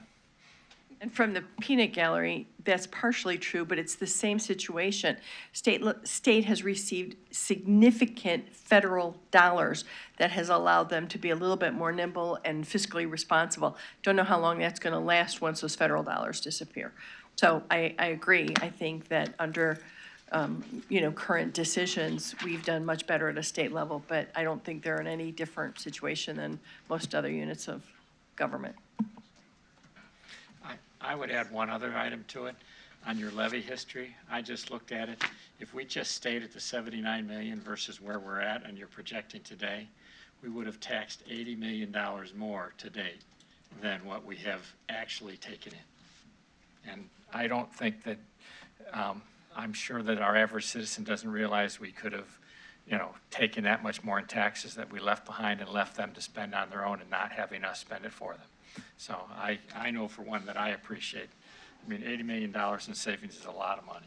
And from the peanut gallery, that's partially true, but it's the same situation. State has received significant federal dollars that has allowed them to be a little bit more nimble and fiscally responsible. Don't know how long that's gonna last once those federal dollars disappear. So I agree. I think that under, current decisions, we've done much better at a state level, but I don't think they're in any different situation than most other units of government. I would add one other item to it. On your levy history, I just looked at it. If we just stayed at the 79 million versus where we're at and you're projecting today, we would have taxed $80 million more to date than what we have actually taken in. And I don't think that, I'm sure that our average citizen doesn't realize we could have, taken that much more in taxes that we left behind and left them to spend on their own and not having us spend it for them. So I know for one that I appreciate. I mean, $80 million in savings is a lot of money.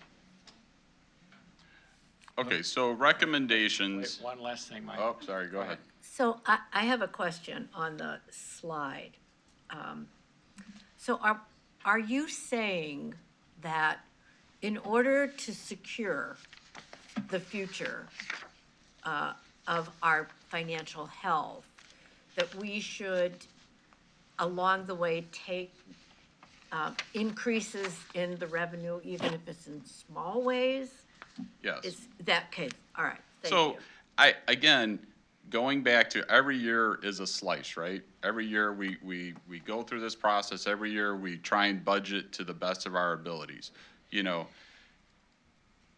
Okay, so recommendations. Wait, one last thing, Mike. Oh, sorry, go ahead. So I have a question on the slide. So are you saying that in order to secure the future of our financial health, that we should, along the way, take increases in the revenue, even if it's in small ways? Yes. Is that, okay, all right, thank So, you. again, going back to every year is a slice, right? Every year we go through this process, every year we try and budget to the best of our abilities.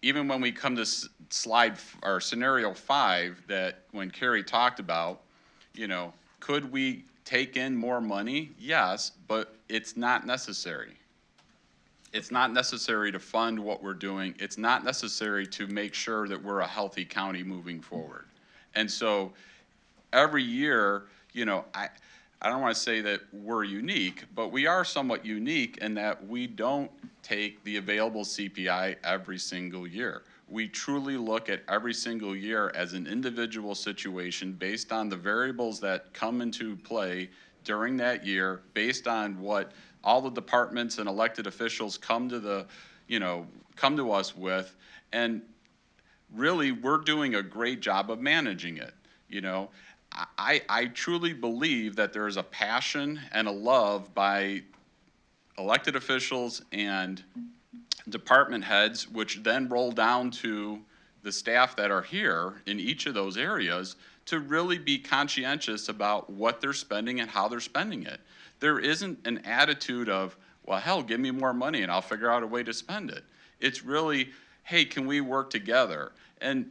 Even when we come to slide, or scenario 5, that when Carrie talked about, could we take in more money? Yes, but it's not necessary. It's not necessary to fund what we're doing. It's not necessary to make sure that we're a healthy county moving forward. And so every year, I don't want to say that we're unique, but we are somewhat unique in that we don't take the available CPI every single year. We truly look at every single year as an individual situation based on the variables that come into play during that year, based on what all the departments and elected officials come to us with, and really we're doing a great job of managing it. I truly believe that there is a passion and a love by elected officials and department heads, which then roll down to the staff that are here in each of those areas, to really be conscientious about what they're spending and how they're spending it. There isn't an attitude of, well, hell, give me more money and I'll figure out a way to spend it. It's really, hey, can we work together? And,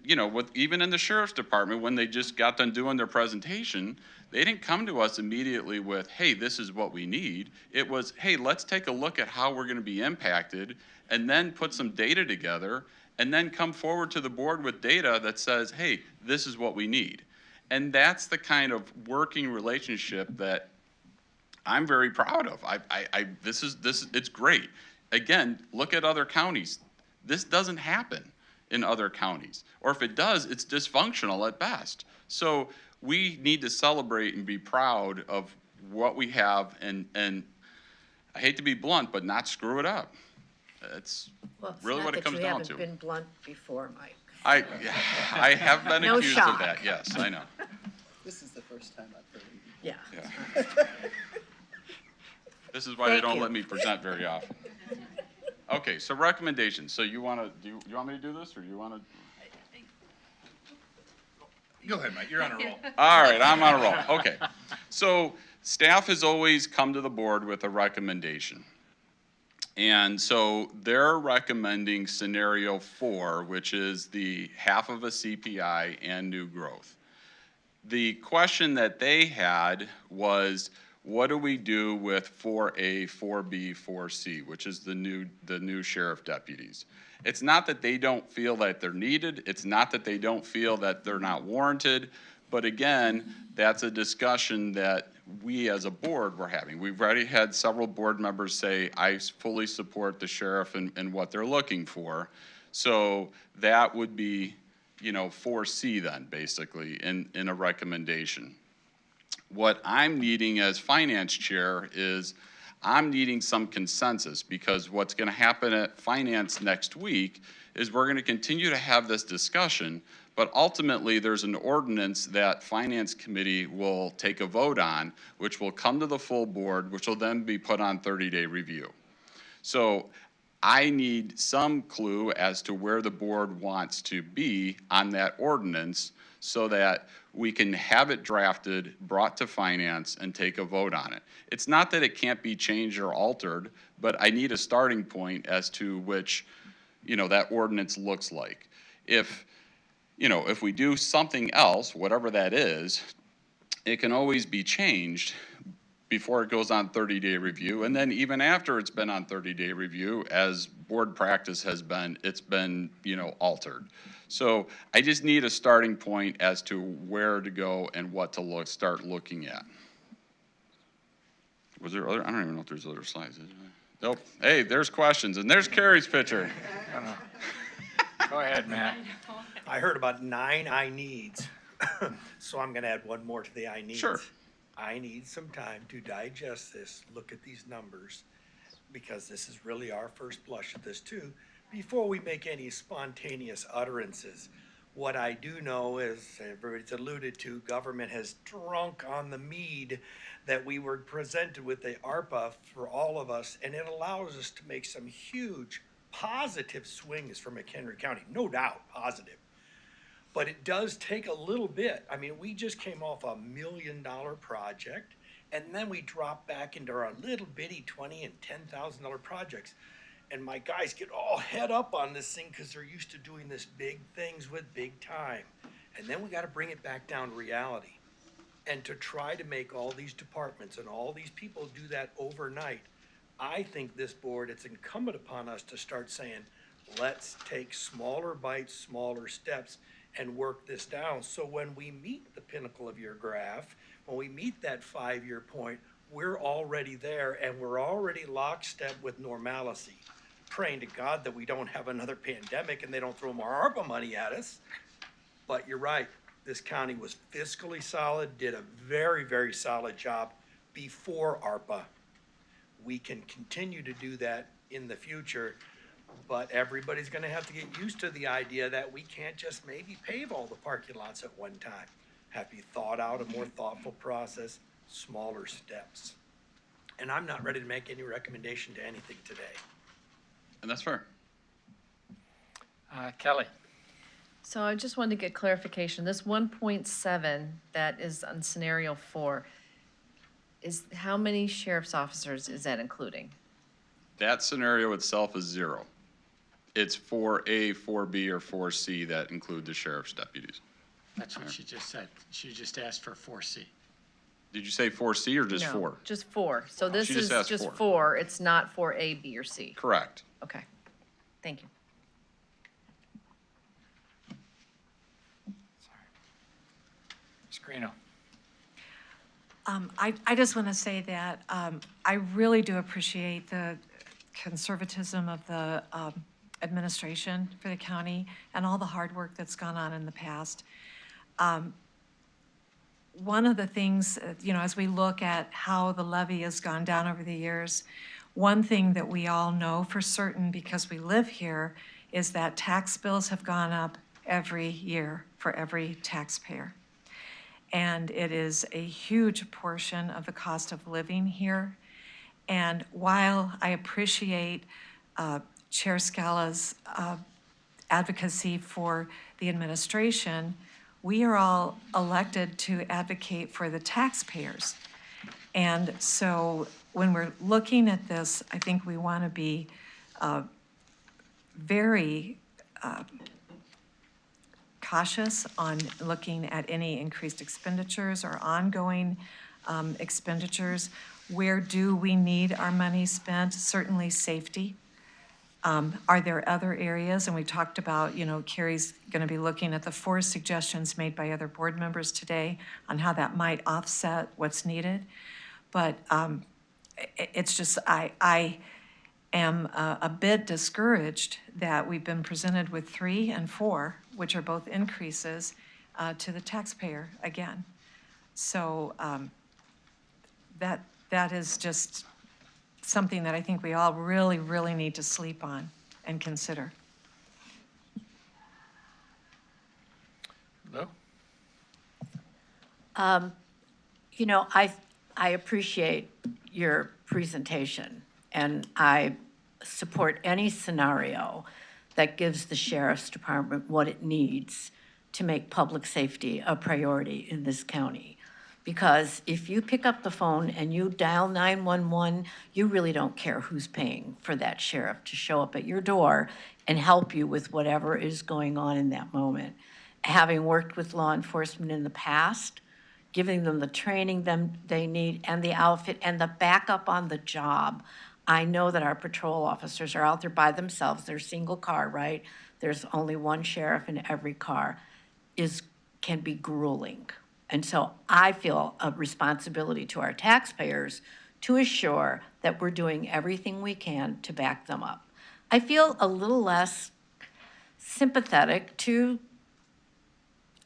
even in the sheriff's department, when they just got done doing their presentation, they didn't come to us immediately with, hey, this is what we need. It was, hey, let's take a look at how we're going to be impacted, and then put some data together, and then come forward to the board with data that says, hey, this is what we need. And that's the kind of working relationship that I'm very proud of. It's great. Again, look at other counties. This doesn't happen in other counties, or if it does, it's dysfunctional at best. So we need to celebrate and be proud of what we have, and I hate to be blunt, but not screw it up. It's really what it comes down to. Well, it's not that you haven't been blunt before, Mike. I have been No accused shock. of that, yes, I know. This is the first time I've heard it. Yeah. Yeah. This is why they Thank don't you. let me present very often. Okay, so recommendations. So you want me to do this, or you want to? Go ahead, Mike, you're on a roll. All right, I'm on a roll. Okay. So staff has always come to the board with a recommendation. And so they're recommending scenario 4, which is the half of a CPI and new growth. The question that they had was, what do we do with 4A, 4B, 4C, which is the new sheriff deputies? It's not that they don't feel that they're needed. It's not that they don't feel that they're not warranted. But again, that's a discussion that we as a board were having. We've already had several board members say, I fully support the sheriff and what they're looking for. So that would be, 4C then, basically, in a recommendation. What I'm needing as finance chair is I'm needing some consensus, because what's going to happen at finance next week is we're going to continue to have this discussion, but ultimately there's an ordinance that finance committee will take a vote on, which will come to the full board, which will then be put on 30-day review. So I need some clue as to where the board wants to be on that ordinance so that we can have it drafted, brought to finance, and take a vote on it. It's not that it can't be changed or altered, but I need a starting point as to which, that ordinance looks like. If we do something else, whatever that is, it can always be changed before it goes on 30-day review. And then even after it's been on 30-day review, as board practice has been, it's been, altered. So I just need a starting point as to where to go and what to start looking at. Was there other, I don't even know if there's other slides. Nope. Hey, there's questions, and there's Carrie's picture. Go ahead, Matt. I heard about 9 I needs, so I'm gonna add one more to the I needs. Sure. I need some time to digest this, look at these numbers, because this is really our first blush at this too, before we make any spontaneous utterances. What I do know is, everybody's alluded to, government has drunk on the mead that we were presented with the ARPA for all of us, and it allows us to make some huge positive swings for McHenry County, no doubt positive. But it does take a little bit. I mean, we just came off a $1 million project, and then we dropped back into our little bitty $20,000 and $10,000 projects. And my guys get all head up on this thing because they're used to doing this big things with big time. And then we got to bring it back down to reality. And to try to make all these departments and all these people do that overnight, I think this board, it's incumbent upon us to start saying, let's take smaller bites, smaller steps, and work this down. So when we meet the pinnacle of your graph, when we meet that 5-year point, we're already there and we're already lockstep with normalcy. Praying to God that we don't have another pandemic and they don't throw more ARPA money at us. But you're right, this county was fiscally solid, did a very, very solid job before ARPA. We can continue to do that in the future, but everybody's gonna have to get used to the idea that we can't just maybe pave all the parking lots at one time. Have to be thought out, a more thoughtful process, smaller steps. And I'm not ready to make any recommendation to anything today. And that's fair. Kelly. So I just wanted to get clarification. This 1.7 that is on scenario 4, is how many sheriff's officers is that including? That scenario itself is 0. It's 4A, 4B, or 4C that include the sheriff's deputies. That's what she just said. She just asked for 4C. Did you say 4C or just No, 4? just 4. So this She just is asked just 4. 4. It's not 4A, B, or C. Correct. Okay. Thank you. Scrino. I just want to say that I really do appreciate the conservatism of the administration for the county and all the hard work that's gone on in the past. One of the things, as we look at how the levy has gone down over the years, one thing that we all know for certain because we live here is that tax bills have gone up every year for every taxpayer. And it is a huge portion of the cost of living here. And while I appreciate Chair Scala's advocacy for the administration, we are all elected to advocate for the taxpayers. And so when we're looking at this, I think we want to be very cautious on looking at any increased expenditures or ongoing expenditures. Where do we need our money spent? Certainly safety. Are there other areas? And we talked about, Carrie's going to be looking at the 4 suggestions made by other board members today on how that might offset what's needed. But it's just, I am a bit discouraged that we've been presented with 3 and 4, which are both increases to the taxpayer again. So that is just something that I think we all really, really need to sleep on and consider. Lou? I appreciate your presentation, and I support any scenario that gives the sheriff's department what it needs to make public safety a priority in this county. Because if you pick up the phone and you dial 911, you really don't care who's paying for that sheriff to show up at your door and help you with whatever is going on in that moment. Having worked with law enforcement in the past, giving them the training they need and the outfit and the backup on the job. I know that our patrol officers are out there by themselves. They're single car, right? There's only one sheriff in every car. Can be grueling. And so I feel a responsibility to our taxpayers to assure that we're doing everything we can to back them up. I feel a little less sympathetic to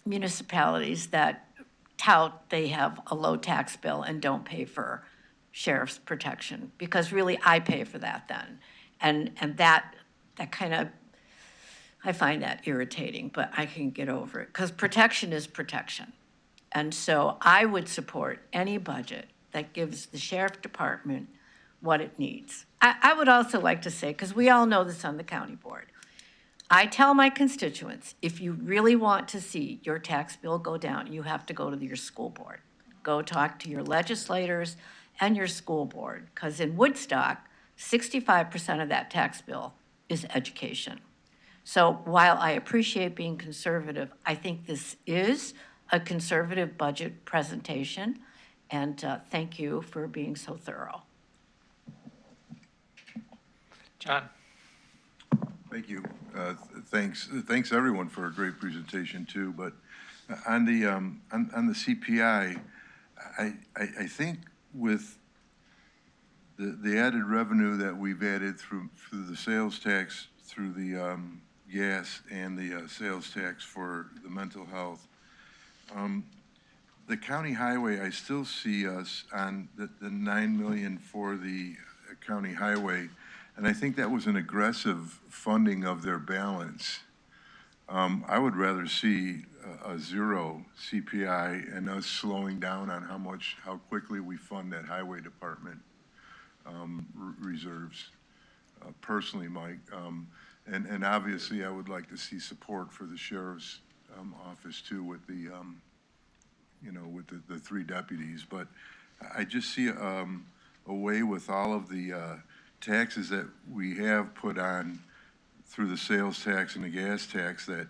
municipalities that tout they have a low tax bill and don't pay for sheriff's protection, because really I pay for that then. And that kind of, I find that irritating, but I can get over it, because protection is protection. And so I would support any budget that gives the sheriff department what it needs. I would also like to say, because we all know this on the county board, I tell my constituents, if you really want to see your tax bill go down, you have to go to your school board. Go talk to your legislators and your school board, because in Woodstock, 65% of that tax bill is education. So while I appreciate being conservative, I think this is a conservative budget presentation, and thank you for being so thorough. John? Thank you. Thanks everyone for a great presentation too. But on the CPI, I think with the added revenue that we've added through the sales tax, through the gas and the sales tax for the mental health, the county highway, I still see us on the 9 million for the county highway. And I think that was an aggressive funding of their balance. I would rather see a 0 CPI and us slowing down on how quickly we fund that highway department reserves. Personally, Mike, and obviously I would like to see support for the sheriff's office too, with the with the 3 deputies. But I just see a way with all of the taxes that we have put on through the sales tax and the gas tax that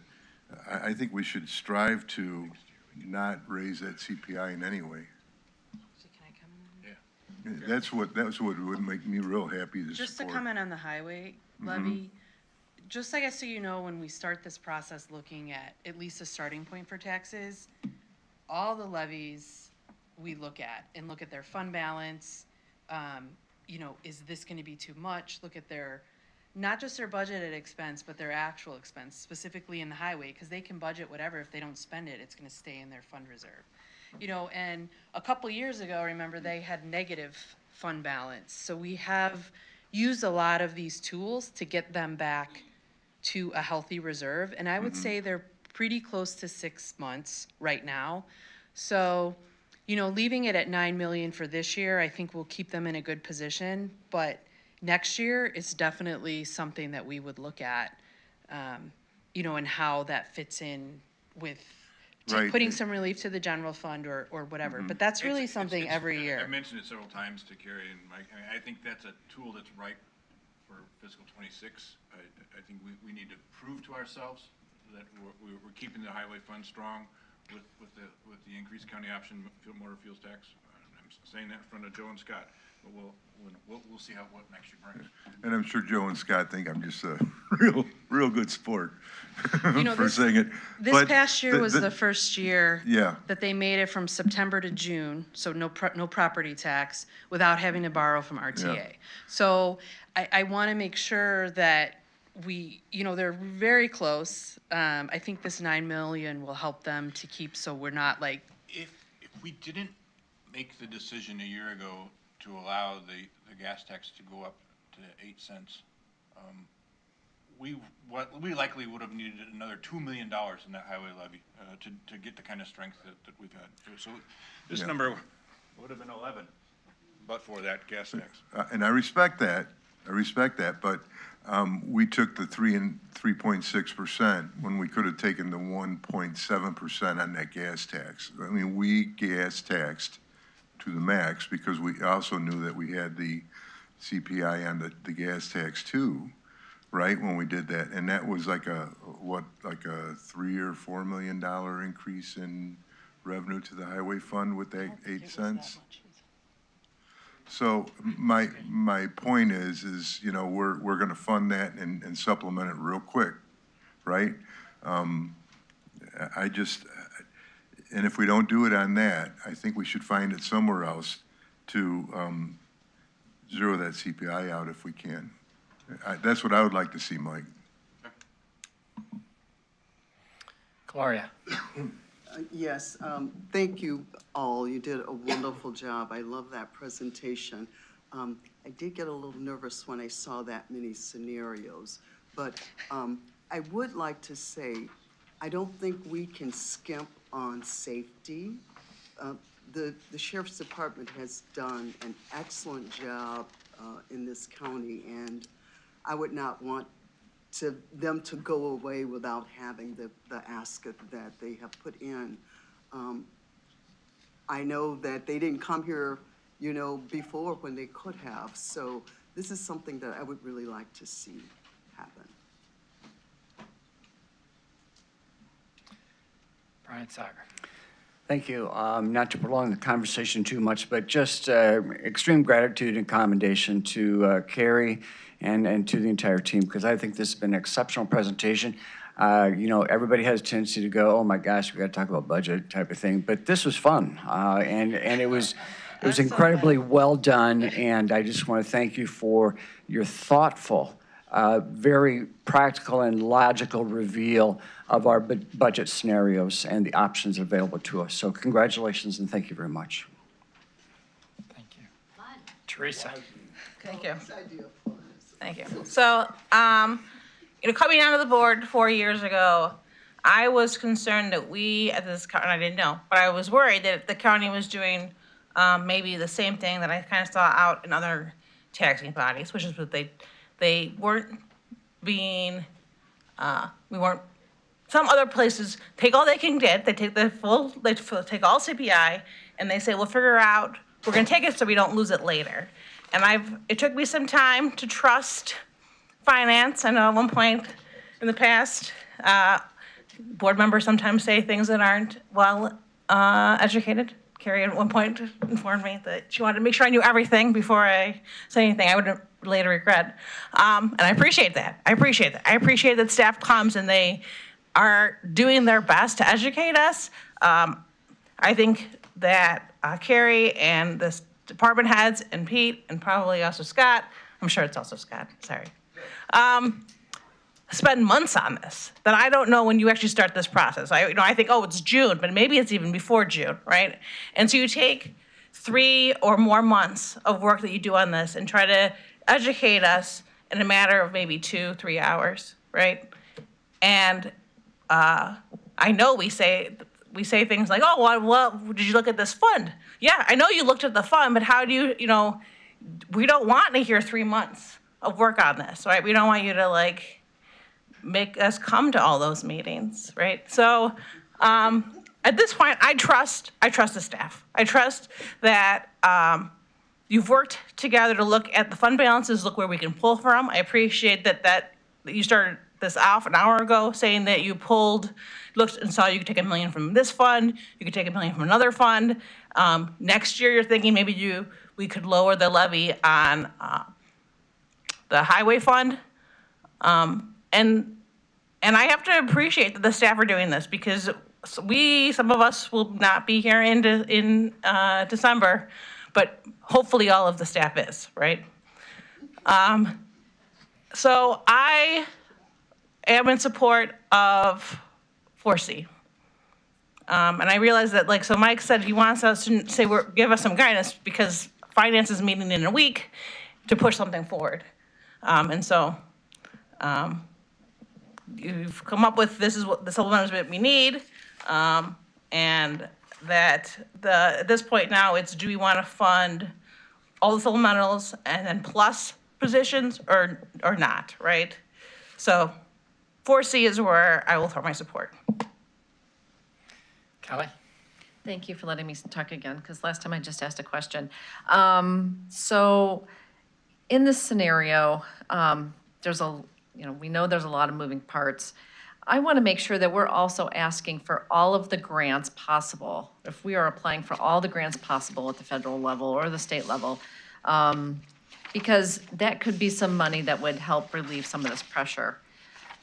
I think we should strive to not raise that CPI in any way. That's what would make me real happy to Just support. to comment on the highway levy, just I guess so you know, when we start this process looking at least a starting point for taxes, all the levies we look at their fund balance. Is this going to be too much? Look at not just their budgeted expense, but their actual expense, specifically in the highway, because they can budget whatever. If they don't spend it, it's going to stay in their fund reserve. And a couple years ago, remember, they had negative fund balance. So we have used a lot of these tools to get them back to a healthy reserve. And I would say they're pretty close to 6 months right now. So, leaving it at 9 million for this year, I think will keep them in a good position. But next year, it's definitely something that we would look at, and how that fits in with Right. putting some relief to the general fund or whatever. But that's really something every year. I've mentioned it several times to Carrie and Mike. I mean, I think that's a tool that's ripe for fiscal '26. I think we need to prove to ourselves that we're keeping the highway fund strong with the increased county option motor fuels tax. I'm saying that in front of Joe and Scott, but we'll see what next year brings. And I'm sure Joe and Scott think I'm just a real good sport for saying it. This But past year was the first year Yeah. that they made it from September to June, so no property tax, without having to borrow from RTA. Yeah. So I want to make sure that they're very close. I think this 9 million will help them to keep, so we're not like. If we didn't make the decision a year ago to allow the gas tax to go up to 8 cents, we likely would have needed another $2 million in that highway levy to get the kind of strength that we've had. So this number would have been 11, but for that gas tax. And I respect that, but we took the 3.6% when we could have taken the 1.7% on that gas tax. I mean, we gas taxed to the max because we also knew that we had the CPI on the gas tax too, right, when we did that. And that was like a $3 or $4 million increase in revenue to the highway fund with that 8 cents. So my point is we're going to fund that and supplement it real quick, right? And if we don't do it on that, I think we should find it somewhere else to zero that CPI out if we can. That's what I would like to see, Mike. Gloria. Yes, thank you all. You did a wonderful job. I love that presentation. I did get a little nervous when I saw that many scenarios, but I would like to say, I don't think we can skimp on safety. The Sheriff's Department has done an excellent job in this county, and I would not want them to go away without having the asset that they have put in. I know that they didn't come here, before when they could have. So this is something that I would really like to see happen. Brian Sager. Thank you. Not to prolong the conversation too much, but just extreme gratitude and commendation to Carrie and to the entire team, because I think this has been an exceptional presentation. Everybody has a tendency to go, oh my gosh, we got to talk about budget type of thing, but this was fun, and it was incredibly well done, and I just want to thank you for your thoughtful, very practical and logical reveal of our budget scenarios and the options available to us. So congratulations and thank you very much. Thank you. Teresa. Thank you. Thank you. So, coming onto the board 4 years ago, I was concerned that we, at this county, I didn't know, but I was worried that the county was doing maybe the same thing that I kind of saw out in other taxing bodies, which is that they weren't being, some other places take all they can get, they take take all CPI, and they say, we'll figure out, we're gonna take it so we don't lose it later. And it took me some time to trust finance. I know at one point in the past, board members sometimes say things that aren't well educated. Carrie at one point informed me that she wanted to make sure I knew everything before I say anything I would later regret. And I appreciate that. I appreciate that staff comes and they are doing their best to educate us. I think that Carrie and the department heads and Pete and probably also Scott, I'm sure it's also Scott, sorry, spend months on this that I don't know when you actually start this process. I think, oh, it's June, but maybe it's even before June, right? And so you take 3 or more months of work that you do on this and try to educate us in a matter of maybe 2-3 hours, right? And I know we say things like, oh, well, did you look at this fund? Yeah, I know you looked at the fund, but how do you we don't want to hear 3 months of work on this, right? We don't want you to make us come to all those meetings, right? So at this point, I trust the staff. I trust that you've worked together to look at the fund balances, look where we can pull from. I appreciate that you started this off an hour ago, saying that you looked and saw you could take $1 million from this fund, you could take $1 million from another fund. Next year, you're thinking maybe we could lower the levy on the highway fund. And I have to appreciate that the staff are doing this, because some of us will not be here in December, but hopefully all of the staff is, right? So I am in support of 4C. And I realize that, like, so Mike said he wants us to say, give us some guidance, because finance is meeting in a week to push something forward. And so you've come up with, this is what the supplementals that we need. And that at this point now, it's, do we want to fund all the supplementals and then plus positions or not, right? So 4C is where I will throw my support. Kelly? Thank you for letting me talk again, because last time I just asked a question. So in this scenario, we know there's a lot of moving parts. I want to make sure that we're also asking for all of the grants possible. If we are applying for all the grants possible at the federal level or the state level, because that could be some money that would help relieve some of this pressure.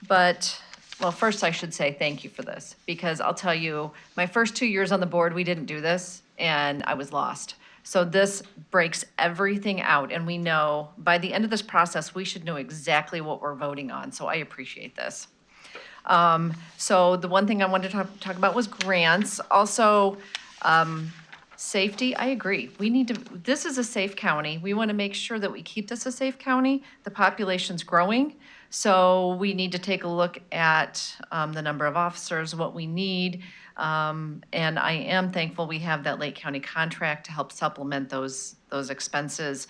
But, well, first I should say thank you for this, because I'll tell you, my first 2 years on the board, we didn't do this, and I was lost. So this breaks everything out, and we know by the end of this process, we should know exactly what we're voting on. So I appreciate this. So the one thing I wanted to talk about was grants. Also, safety, I agree. This is a safe county. We want to make sure that we keep this a safe county. The population's growing, so we need to take a look at the number of officers, what we need. And I am thankful we have that Lake County contract to help supplement those expenses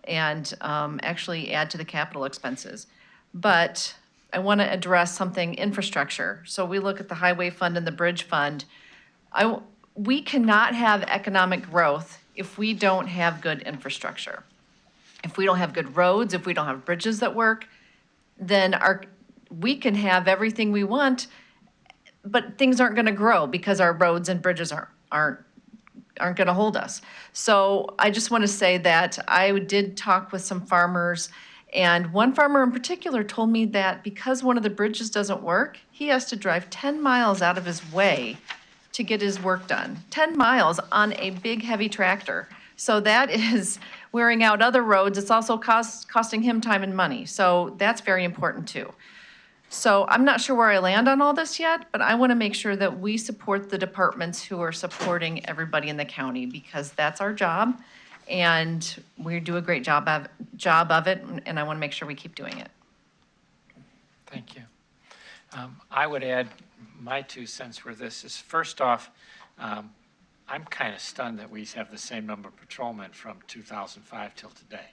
and actually add to the capital expenses. But I want to address something, infrastructure. So we look at the highway fund and the bridge fund. We cannot have economic growth if we don't have good infrastructure. If we don't have good roads, if we don't have bridges that work, then we can have everything we want, but things aren't going to grow because our roads and bridges aren't going to hold us. So I just want to say that I did talk with some farmers, and one farmer in particular told me that because one of the bridges doesn't work, he has to drive 10 miles out of his way to get his work done. 10 miles on a big, heavy tractor. So that is wearing out other roads. It's also costing him time and money. So that's very important too. So I'm not sure where I land on all this yet, but I want to make sure that we support the departments who are supporting everybody in the county, because that's our job. And we do a great job of it, and I want to make sure we keep doing it. Thank you. I would add my 2 cents where this is, first off, I'm kind of stunned that we have the same number of patrolmen from 2005 till today.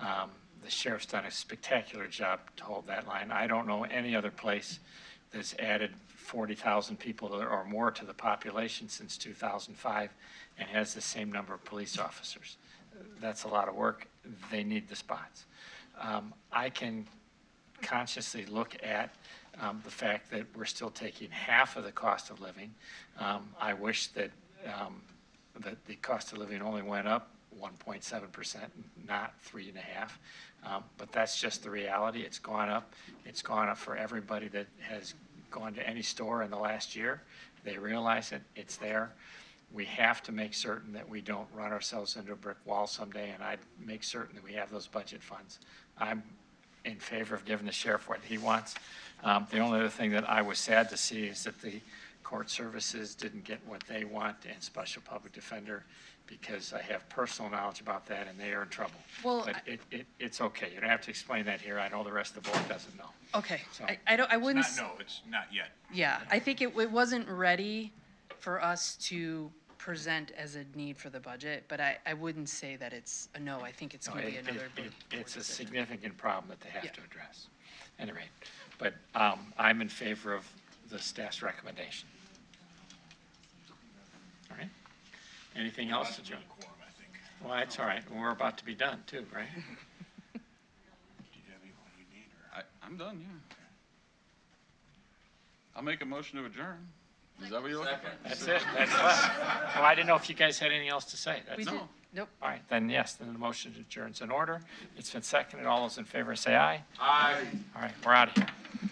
The sheriff's done a spectacular job to hold that line. I don't know any other place that's added 40,000 people or more to the population since 2005 and has the same number of police officers. That's a lot of work. They need the spots. I can consciously look at the fact that we're still taking half of the cost of living. I wish that the cost of living only went up 1.7%, not 3.5%. But that's just the reality. It's gone up. It's gone up for everybody that has gone to any store in the last year. They realize it. It's there. We have to make certain that we don't run ourselves into a brick wall someday, and I'd make certain that we have those budget funds. I'm in favor of giving the sheriff what he wants. The only other thing that I was sad to see is that the court services didn't get what they want and special public defender, because I have personal knowledge about that and they are in trouble. Well, but it's okay. You don't have to explain that here. I know the rest of the board doesn't know. Okay, So, I wouldn't. It's not yet. Yeah, I think it wasn't ready for us to present as a need for the budget, but I wouldn't say that it's a no. I think it's going to be another. It's a significant problem that they have to address. At any rate, but I'm in favor of the staff's recommendation. Anything else to join? Well, that's all right. We're about to be done too, right? I'm done, yeah. I'll make a motion to adjourn. Is that what you're looking for? That's it. That's left. Well, I didn't know if you guys had anything else to say. We That's did, nope. all right, then yes, then the motion adjourns in order. It's been seconded. All those in favor say aye. Aye. All right, we're out of here.